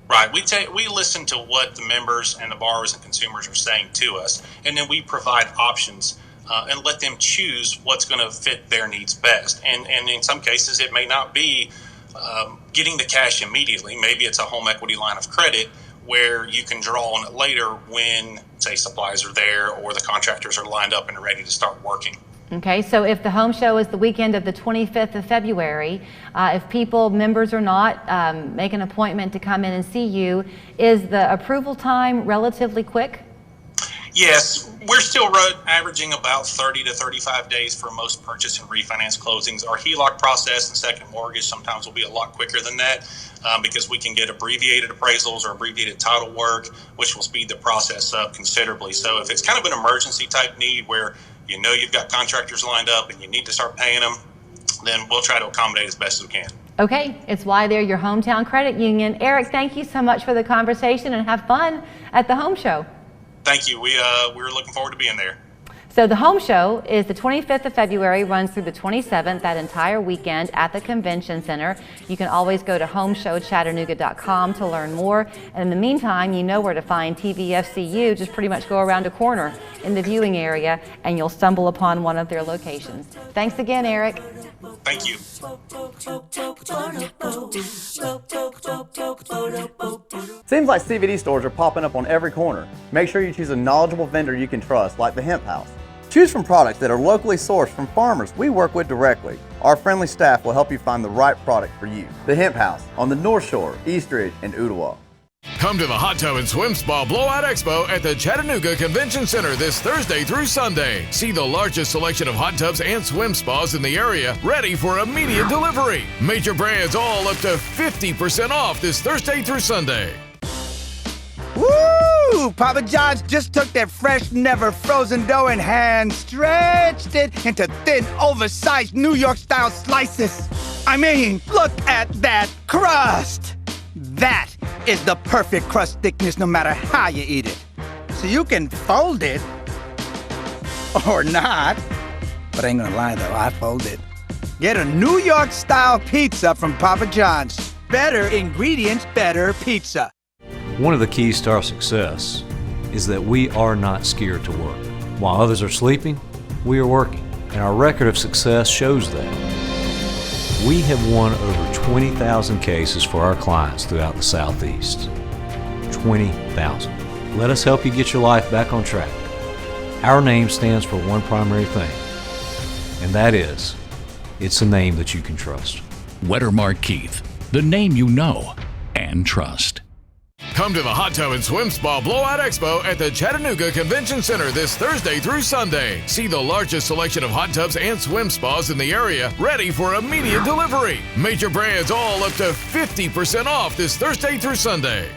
Right. We listen to what the members and the borrowers and consumers are saying to us, and then we provide options and let them choose what's going to fit their needs best. And in some cases, it may not be getting the cash immediately. Maybe it's a home equity line of credit where you can draw on it later when, say, supplies are there or the contractors are lined up and ready to start working. Okay, so if the home show is the weekend of the 25th of February, if people, members or not, make an appointment to come in and see you, is the approval time relatively quick? Yes, we're still averaging about 30 to 35 days for most purchase and refinance closings. Our HELOC process and second mortgage sometimes will be a lot quicker than that because we can get abbreviated appraisals or abbreviated title work, which will speed the process up considerably. So if it's kind of an emergency type need where you know you've got contractors lined up and you need to start paying them, then we'll try to accommodate as best as we can. Okay, it's why they're your hometown credit union. Eric, thank you so much for the conversation and have fun at the home show. Thank you. We're looking forward to being there. So the home show is the 25th of February, runs through the 27th, that entire weekend at the convention center. You can always go to homeshowchattanooga.com to learn more. And in the meantime, you know where to find TVFCU. Just pretty much go around a corner in the viewing area and you'll stumble upon one of their locations. Thanks again, Eric. Thank you. Seems like CBD stores are popping up on every corner. Make sure you choose a knowledgeable vendor you can trust, like the Hemp House. Choose from products that are locally sourced from farmers we work with directly. Our friendly staff will help you find the right product for you. The Hemp House on the North Shore, Eastridge, and Ooltewah. Come to the Hot Tub and Swim Spa Blowout Expo at the Chattanooga Convention Center this Thursday through Sunday. See the largest selection of hot tubs and swim spas in the area, ready for immediate delivery. Major brands all up to 50% off this Thursday through Sunday. Woo! Papa John's just took their fresh, never frozen dough and hand stretched it into thin, oversized New York-style slices. I mean, look at that crust! That is the perfect crust thickness no matter how you eat it. So you can fold it, or not. But I ain't gonna lie though, I fold it. Get a New York-style pizza from Papa John's. Better ingredients, better pizza. One of the keys to our success is that we are not scared to work. While others are sleeping, we are working, and our record of success shows that. We have won over 20,000 cases for our clients throughout the Southeast. 20,000. Let us help you get your life back on track. Our name stands for one primary thing, and that is, it's a name that you can trust. Wettermark Keith, the name you know and trust. Come to the Hot Tub and Swim Spa Blowout Expo at the Chattanooga Convention Center this Thursday through Sunday. See the largest selection of hot tubs and swim spas in the area, ready for immediate delivery. Major brands all up to 50% off this Thursday through Sunday.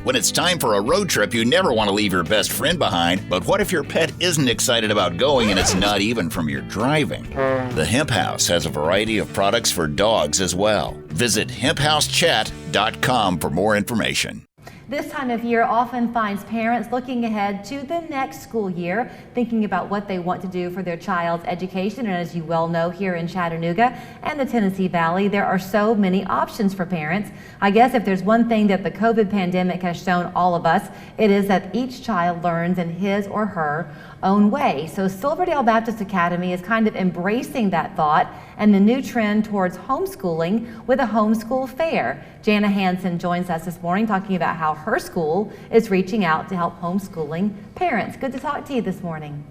When it's time for a road trip, you never want to leave your best friend behind. But what if your pet isn't excited about going and it's not even from your driving? The Hemp House has a variety of products for dogs as well. Visit hemphousechat.com for more information. This time of year often finds parents looking ahead to the next school year, thinking about what they want to do for their child's education. And as you well know, here in Chattanooga and the Tennessee Valley, there are so many options for parents. I guess if there's one thing that the COVID pandemic has shown all of us, it is that each child learns in his or her own way. So Silverdale Baptist Academy is kind of embracing that thought and the new trend towards homeschooling with a homeschool fair. Jana Hansen joins us this morning talking about how her school is reaching out to help homeschooling parents. Good to talk to you this morning.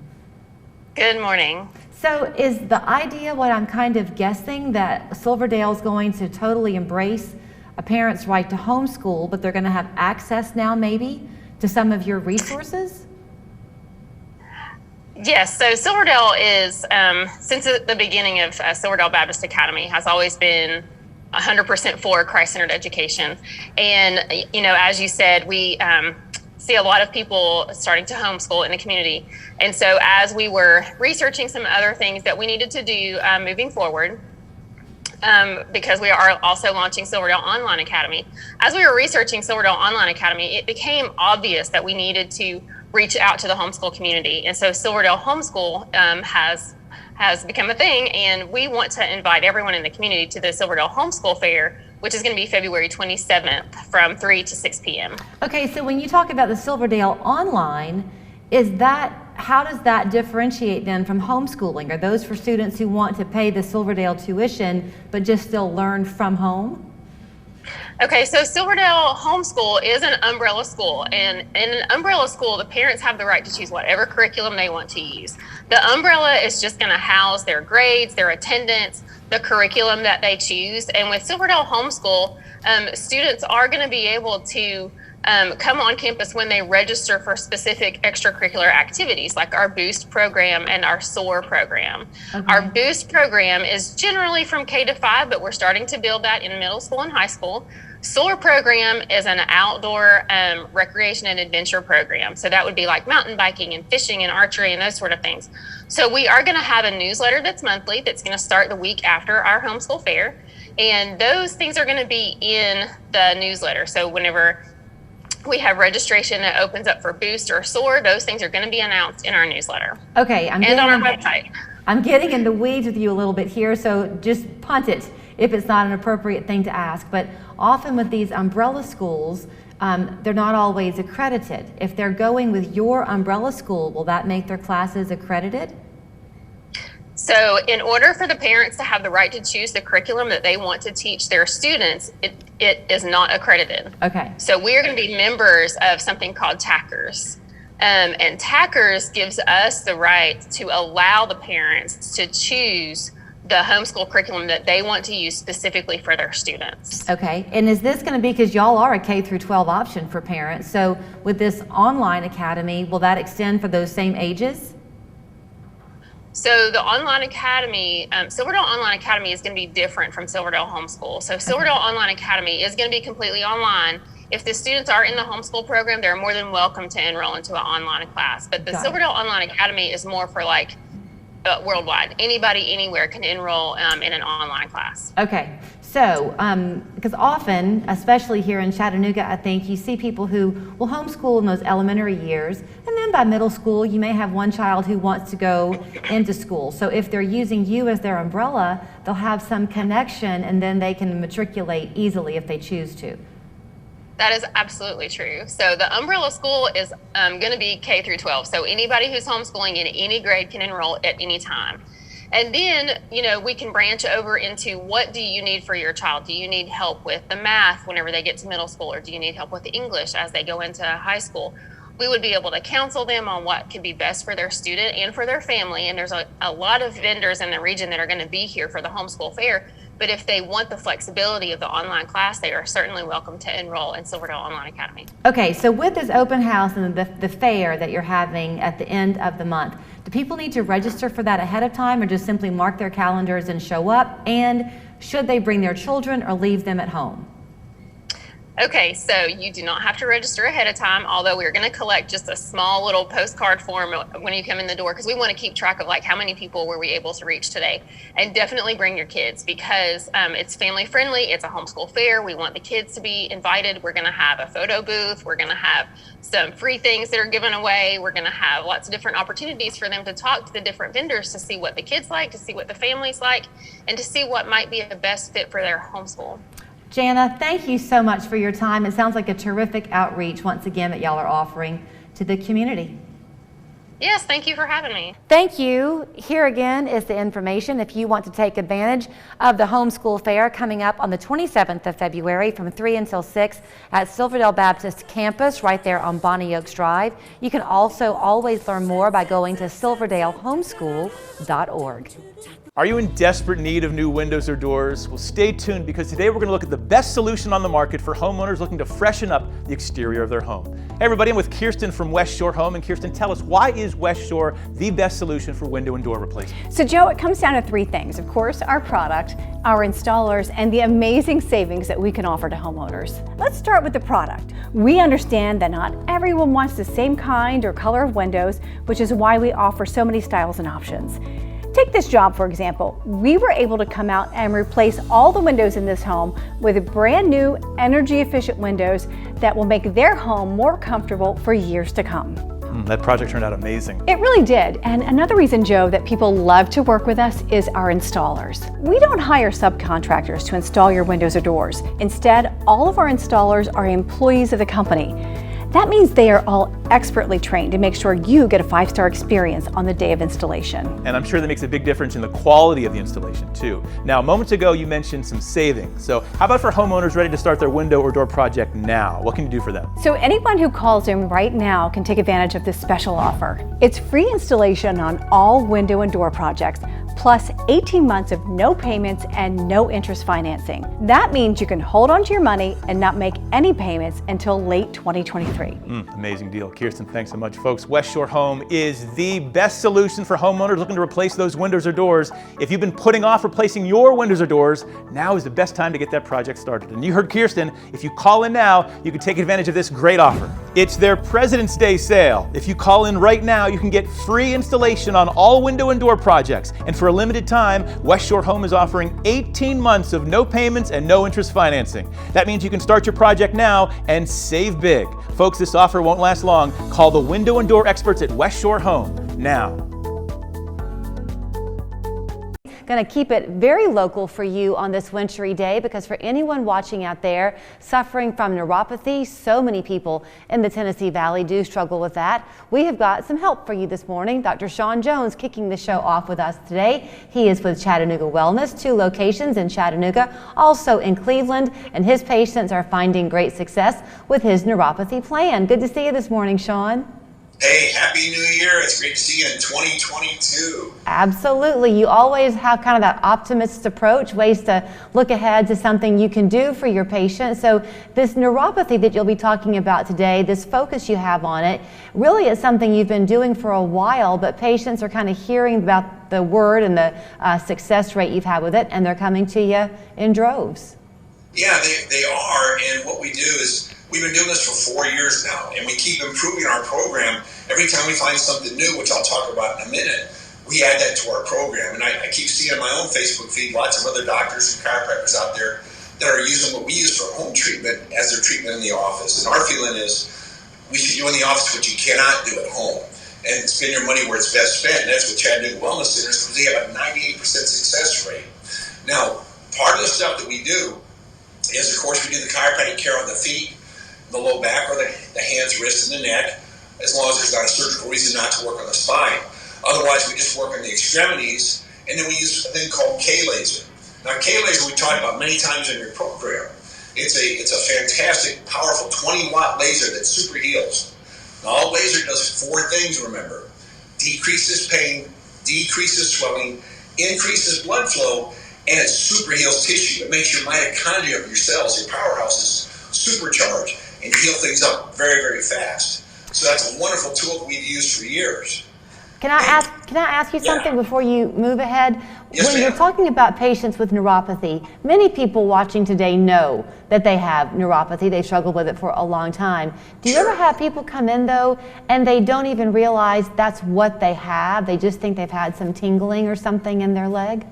Good morning. So is the idea, what I'm kind of guessing, that Silverdale is going to totally embrace a parent's right to homeschool, but they're going to have access now maybe to some of your resources? Yes, so Silverdale is, since the beginning of Silverdale Baptist Academy, has always been 100% for Christ-centered education. And, you know, as you said, we see a lot of people starting to homeschool in the community. And so as we were researching some other things that we needed to do moving forward, because we are also launching Silverdale Online Academy, as we were researching Silverdale Online Academy, it became obvious that we needed to reach out to the homeschool community. And so Silverdale Homeschool has become a thing, and we want to invite everyone in the community to the Silverdale Homeschool Fair, which is going to be February 27th from 3 to 6 p.m. Okay, so when you talk about the Silverdale Online, how does that differentiate then from homeschooling? Are those for students who want to pay the Silverdale tuition but just still learn from home? Okay, so Silverdale Homeschool is an umbrella school, and in an umbrella school, the parents have the right to choose whatever curriculum they want to use. The umbrella is just going to house their grades, their attendance, the curriculum that they choose. And with Silverdale Homeschool, students are going to be able to come on campus when they register for specific extracurricular activities like our Boost program and our SOAR program. Our Boost program is generally from K to 5, but we're starting to build that in middle school and high school. SOAR program is an outdoor recreation and adventure program. So that would be like mountain biking and fishing and archery and those sort of things. So we are going to have a newsletter that's monthly that's going to start the week after our Homeschool Fair. And those things are going to be in the newsletter. So whenever we have registration that opens up for Boost or SOAR, those things are going to be announced in our newsletter. Okay, and on our website. I'm getting in the weeds with you a little bit here, so just punt it if it's not an appropriate thing to ask. But often with these umbrella schools, they're not always accredited. If they're going with your umbrella school, will that make their classes accredited? So in order for the parents to have the right to choose the curriculum that they want to teach their students, it is not accredited. Okay. So we are going to be members of something called TACRS. And TACRS gives us the right to allow the parents to choose the homeschool curriculum that they want to use specifically for their students. Okay, and is this going to be, because y'all are a K through 12 option for parents, so with this online academy, will that extend for those same ages? So the online academy, Silverdale Online Academy is going to be different from Silverdale Homeschool. So Silverdale Online Academy is going to be completely online. If the students are in the homeschool program, they're more than welcome to enroll into an online class. But the Silverdale Online Academy is more for like worldwide. Anybody, anywhere can enroll in an online class. Okay, so because often, especially here in Chattanooga, I think you see people who will homeschool in those elementary years, and then by middle school, you may have one child who wants to go into school. So if they're using you as their umbrella, they'll have some connection, and then they can matriculate easily if they choose to. That is absolutely true. So the umbrella school is going to be K through 12. So anybody who's homeschooling in any grade can enroll at any time. And then, you know, we can branch over into what do you need for your child? Do you need help with the math whenever they get to middle school, or do you need help with the English as they go into high school? We would be able to counsel them on what could be best for their student and for their family. And there's a lot of vendors in the region that are going to be here for the Homeschool Fair. But if they want the flexibility of the online class, they are certainly welcome to enroll in Silverdale Online Academy. Okay, so with this open house and the fair that you're having at the end of the month, do people need to register for that ahead of time, or just simply mark their calendars and show up? And should they bring their children or leave them at home? Okay, so you do not have to register ahead of time, although we're going to collect just a small little postcard form when you come in the door, because we want to keep track of like how many people were we able to reach today. And definitely bring your kids, because it's family friendly. It's a homeschool fair. We want the kids to be invited. We're going to have a photo booth. We're going to have some free things that are given away. We're going to have lots of different opportunities for them to talk to the different vendors to see what the kids like, to see what the families like, and to see what might be the best fit for their homeschool. Jana, thank you so much for your time. It sounds like a terrific outreach once again that y'all are offering to the community. Yes, thank you for having me. Thank you. Here again is the information if you want to take advantage of the Homeschool Fair coming up on the 27th of February from 3 until 6 at Silverdale Baptist campus right there on Bonnie Oaks Drive. You can also always learn more by going to silverdalehomeschool.org. Are you in desperate need of new windows or doors? Well, stay tuned, because today we're going to look at the best solution on the market for homeowners looking to freshen up the exterior of their home. Hey everybody, I'm with Kirsten from West Shore Home. And Kirsten, tell us, why is West Shore the best solution for window and door replacement? So Joe, it comes down to three things. Of course, our product, our installers, and the amazing savings that we can offer to homeowners. Let's start with the product. We understand that not everyone wants the same kind or color of windows, which is why we offer so many styles and options. Take this job, for example. We were able to come out and replace all the windows in this home with brand new energy efficient windows that will make their home more comfortable for years to come. That project turned out amazing. It really did. And another reason, Joe, that people love to work with us is our installers. We don't hire subcontractors to install your windows or doors. Instead, all of our installers are employees of the company. That means they are all expertly trained to make sure you get a 5-star experience on the day of installation. And I'm sure that makes a big difference in the quality of the installation too. Now, moments ago you mentioned some savings. So how about for homeowners ready to start their window or door project now? What can you do for them? So anyone who calls in right now can take advantage of this special offer. It's free installation on all window and door projects, plus 18 months of no payments and no interest financing. That means you can hold on to your money and not make any payments until late 2023. Amazing deal. Kirsten, thanks so much. Folks, West Shore Home is the best solution for homeowners looking to replace those windows or doors. If you've been putting off replacing your windows or doors, now is the best time to get that project started. And you heard Kirsten, if you call in now, you can take advantage of this great offer. It's their President's Day sale. If you call in right now, you can get free installation on all window and door projects. And for a limited time, West Shore Home is offering 18 months of no payments and no interest financing. That means you can start your project now and save big. Folks, this offer won't last long. Call the window and door experts at West Shore Home now. Going to keep it very local for you on this wintry day, because for anyone watching out there suffering from neuropathy, so many people in the Tennessee Valley do struggle with that. We have got some help for you this morning. Dr. Sean Jones kicking the show off with us today. He is with Chattanooga Wellness, 2 locations in Chattanooga, also in Cleveland, and his patients are finding great success with his neuropathy plan. Good to see you this morning, Sean. Hey, Happy New Year. It's great to see you in 2022. Absolutely. You always have kind of that optimist approach, ways to look ahead to something you can do for your patient. So this neuropathy that you'll be talking about today, this focus you have on it, really is something you've been doing for a while, but patients are kind of hearing about the word and the success rate you've had with it, and they're coming to you in droves. Yeah, they are. And what we do is, we've been doing this for 4 years now, and we keep improving our program. Every time we find something new, which I'll talk about in a minute, we add that to our program. And I keep seeing on my own Facebook feed lots of other doctors and chiropractors out there that are using what we use for home treatment as their treatment in the office. And our feeling is we should do in the office what you cannot do at home, and spend your money where it's best spent. And that's what Chattanooga Wellness Centers, because they have a 98% success rate. Now, part of the stuff that we do is, of course, we do the chiropractic care on the feet, the low back, or the hands, wrists, and the neck, as long as there's not a surgical reason not to work on the spine. Otherwise, we just work on the extremities, and then we use a thing called K-laser. Now, K-laser we talked about many times in your program. It's a fantastic, powerful 20-watt laser that super heals. Now, all laser does 4 things, remember. Decreases pain, decreases swelling, increases blood flow, and it super heals tissue. It makes your mitochondria of your cells, your powerhouses, supercharged and heal things up very, very fast. So that's a wonderful tool that we've used for years. Can I ask you something before you move ahead? Yes, when you're talking about patients with neuropathy, many people watching today know that they have neuropathy. They struggle with it for a long time. Do you ever have people come in though, and they don't even realize that's what they have? They just think they've had some tingling or something in their leg?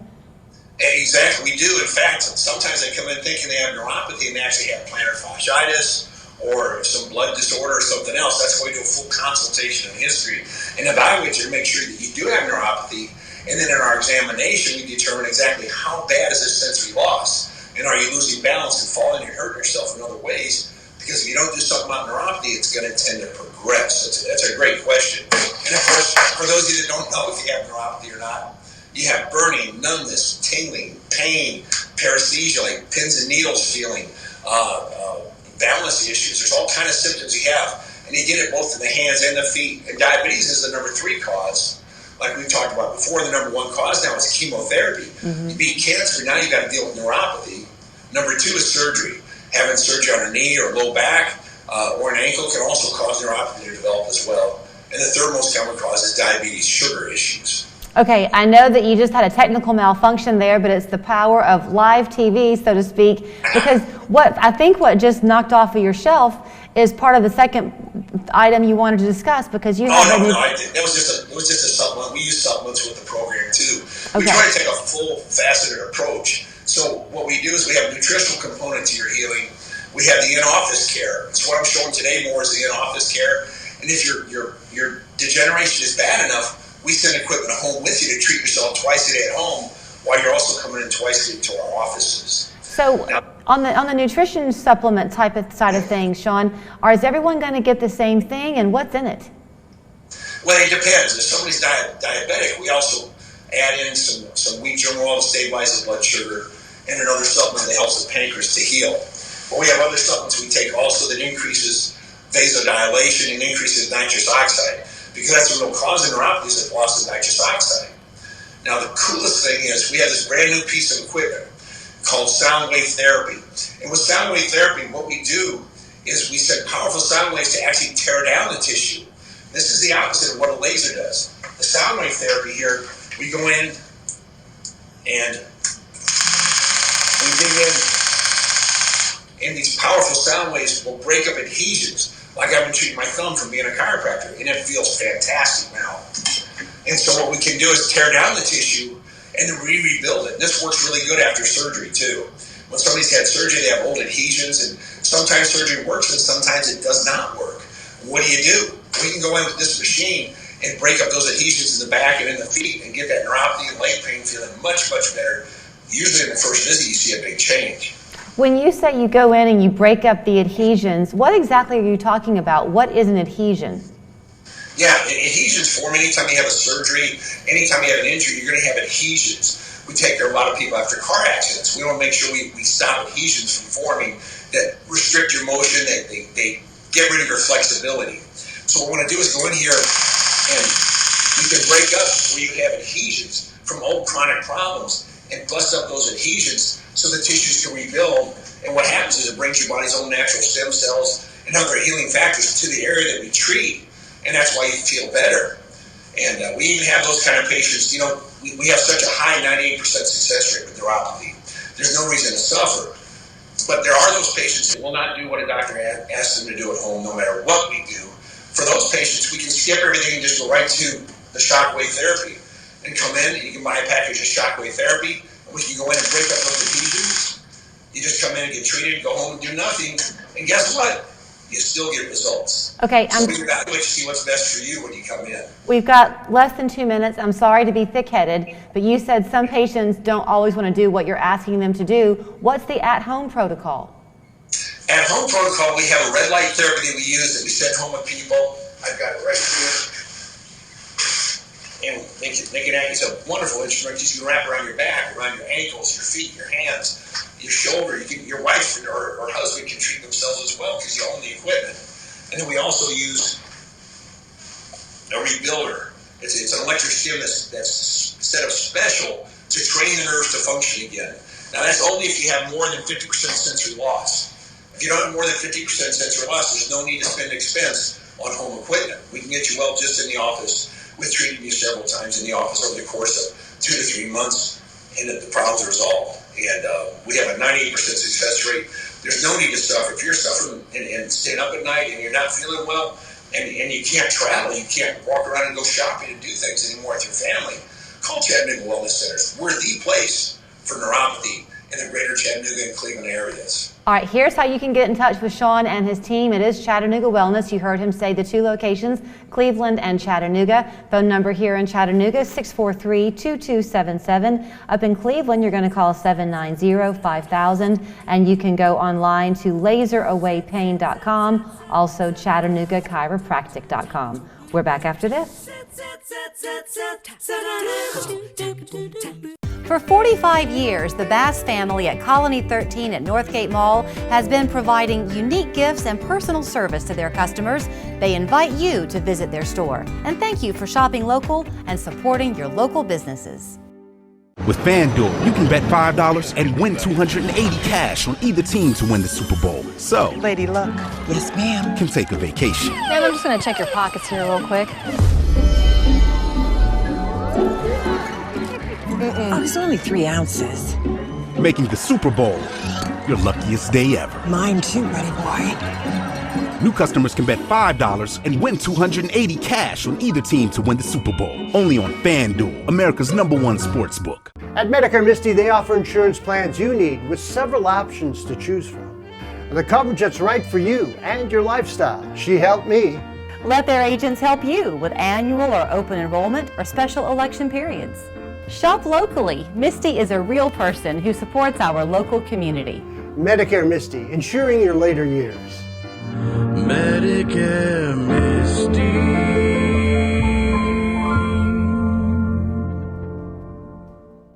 Exactly, we do. In fact, sometimes they come in thinking they have neuropathy and they actually have plantar fasciitis or some blood disorder or something else. That's why we do a full consultation and history and evaluate you to make sure that you do have neuropathy. And then in our examination, we determine exactly how bad is this sensory loss. And are you losing balance and falling and hurting yourself in other ways? Because if you don't do something about neuropathy, it's going to tend to progress. That's a great question. And of course, for those of you that don't know if you have neuropathy or not, you have burning, numbness, tingling, pain, paresthesia, like pins and needles feeling, balance issues. There's all kind of symptoms you have, and you get it both in the hands and the feet. And diabetes is the number 3 cause, like we talked about before. The number 1 cause now is chemotherapy. You beat cancer, now you got to deal with neuropathy. Number 2 is surgery. Having surgery on a knee or low back or an ankle can also cause neuropathy to develop as well. And the 3rd most common cause is diabetes, sugar issues. Okay, I know that you just had a technical malfunction there, but it's the power of live TV, so to speak, because what just knocked off of your shelf is part of the second item you wanted to discuss, because you have it was just a supplement. We use supplements with the program too. We try to take a full faceted approach. So what we do is we have a nutritional component to your healing. We have the in-office care. So what I'm showing today more is the in-office care. And if your degeneration is bad enough, we send equipment home with you to treat yourself twice a day at home, while you're also coming in twice a week to our offices. So On the nutrition supplement side of things, Sean, is everyone going to get the same thing, and what's in it? Well, it depends. If somebody's diabetic, we also add in some wheat germ oil to stabilize the blood sugar and another supplement that helps the pancreas to heal. But we have other supplements we take also that increases vasodilation and increases nitrous oxide, because that's the real cause of neuropathy is the loss of nitrous oxide. Now, the coolest thing is we have this brand new piece of equipment called sound wave therapy. And with sound wave therapy, what we do is we send powerful sound waves to actually tear down the tissue. This is the opposite of what a laser does. The sound wave therapy here, we go in and we dig in, and these powerful sound waves will break up adhesions. Like I've been treating my thumb from being a chiropractor, and it feels fantastic now. And so what we can do is tear down the tissue and then rebuild it. This works really good after surgery too. When somebody's had surgery, they have old adhesions, and sometimes surgery works and sometimes it does not work. What do? We can go in with this machine and break up those adhesions in the back and in the feet and get that neuropathy and leg pain feeling much, much better. Usually in the first visit, you see a big change. When you say you go in and you break up the adhesions, what exactly are you talking about? What is an adhesion? Yeah, adhesions form anytime you have a surgery, anytime you have an injury, you're going to have adhesions. We take care of a lot of people after car accidents. We want to make sure we stop adhesions from forming that restrict your motion, they get rid of your flexibility. So what we want to do is go in here and we can break up where you have adhesions from old chronic problems and bust up those adhesions so the tissues can rebuild. And what happens is it brings your body's own natural stem cells and other healing factors to the area that we treat. And that's why you feel better. And we even have those kind of patients, you know, we have such a high 98% success rate with neuropathy. There's no reason to suffer. But there are those patients that will not do what a doctor asks them to do at home, no matter what we do. For those patients, we can skip everything and just go right to the shockwave therapy and come in. You can buy a package of shockwave therapy, and we can go in and break up those adhesions. You just come in and get treated, go home and do nothing. And guess what? You still get results. Okay, so we evaluate to see what's best for you when you come in. We've got less than 2 minutes. I'm sorry to be thick-headed, but you said some patients don't always want to do what you're asking them to do. What's the at-home protocol? At-home protocol, we have a red light therapy that we use that we send home with people. I've got it right here. And they can it's a wonderful instrument. You can wrap around your back, around your ankles, your feet, your hands, your shoulder. Your wife or husband can treat themselves as well because you own the equipment. And then we also use a rebuilder. It's an electric stim that's set up special to train the nerves to function again. Now that's only if you have more than 50% sensory loss. If you don't have more than 50% sensory loss, there's no need to spend expense on home equipment. We can get you well just in the office with treating you several times in the office over the course of 2 to 3 months, and the problems are resolved. And we have a 98% success rate. There's no need to suffer. If you're suffering and staying up at night and you're not feeling well, and you can't travel, you can't walk around and go shopping and do things anymore with your family, call Chattanooga Wellness Centers. We're the place for neuropathy in the greater Chattanooga and Cleveland areas. All right, here's how you can get in touch with Sean and his team. It is Chattanooga Wellness. You heard him say the 2 locations, Cleveland and Chattanooga. Phone number here in Chattanooga, 643-2277. Up in Cleveland, you're going to call 790-5000. And you can go online to laserawaypain.com, also ChattanoogaChiropractic.com. We're back after this. For 45 years, the Bass family at Colony 13 at Northgate Mall has been providing unique gifts and personal service to their customers. They invite you to visit their store. And thank you for shopping local and supporting your local businesses. With FanDuel, you can bet $5 and win $280 cash on either team to win the Super Bowl. So, Lady Luck. Yes, ma'am. You can take a vacation. Ma'am, I'm just going to check your pockets here real quick. Oh, it's only 3 ounces. Making the Super Bowl your luckiest day ever. Mine too, buddy boy. New customers can bet $5 and win $280 cash on either team to win the Super Bowl. Only on FanDuel, America's #1 sports book. At Medicare Misty, they offer insurance plans you need with several options to choose from. The coverage that's right for you and your lifestyle. She helped me. Let their agents help you with annual or open enrollment or special election periods. Shop locally. Misty is a real person who supports our local community. Medicare Misty, insuring your later years. Medicare Misty.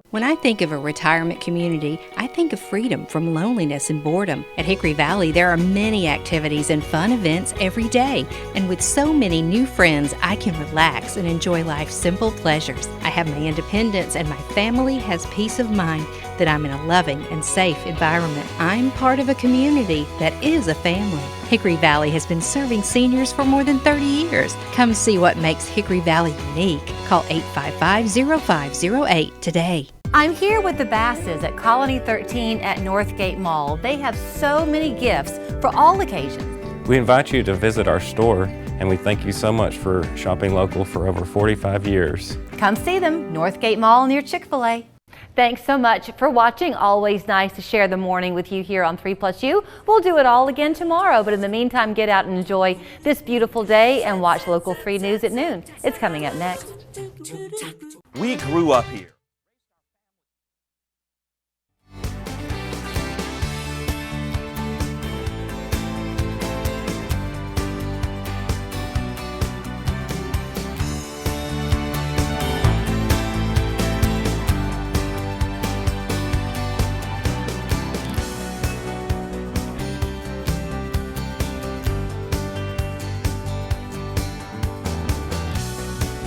When I think of a retirement community, I think of freedom from loneliness and boredom. At Hickory Valley, there are many activities and fun events every day. And with so many new friends, I can relax and enjoy life's simple pleasures. I have my independence and my family has peace of mind that I'm in a loving and safe environment. I'm part of a community that is a family. Hickory Valley has been serving seniors for more than 30 years. Come see what makes Hickory Valley unique. Call 855-0508 today. I'm here with the Basses at Colony 13 at Northgate Mall. They have so many gifts for all occasions. We invite you to visit our store, and we thank you so much for shopping local for over 45 years. Come see them, Northgate Mall near Chick-fil-A. Thanks so much for watching. Always nice to share the morning with you here on 3+U. We'll do it all again tomorrow, but in the meantime, get out and enjoy this beautiful day and watch Local 3 News at noon. It's coming up next. We grew up here.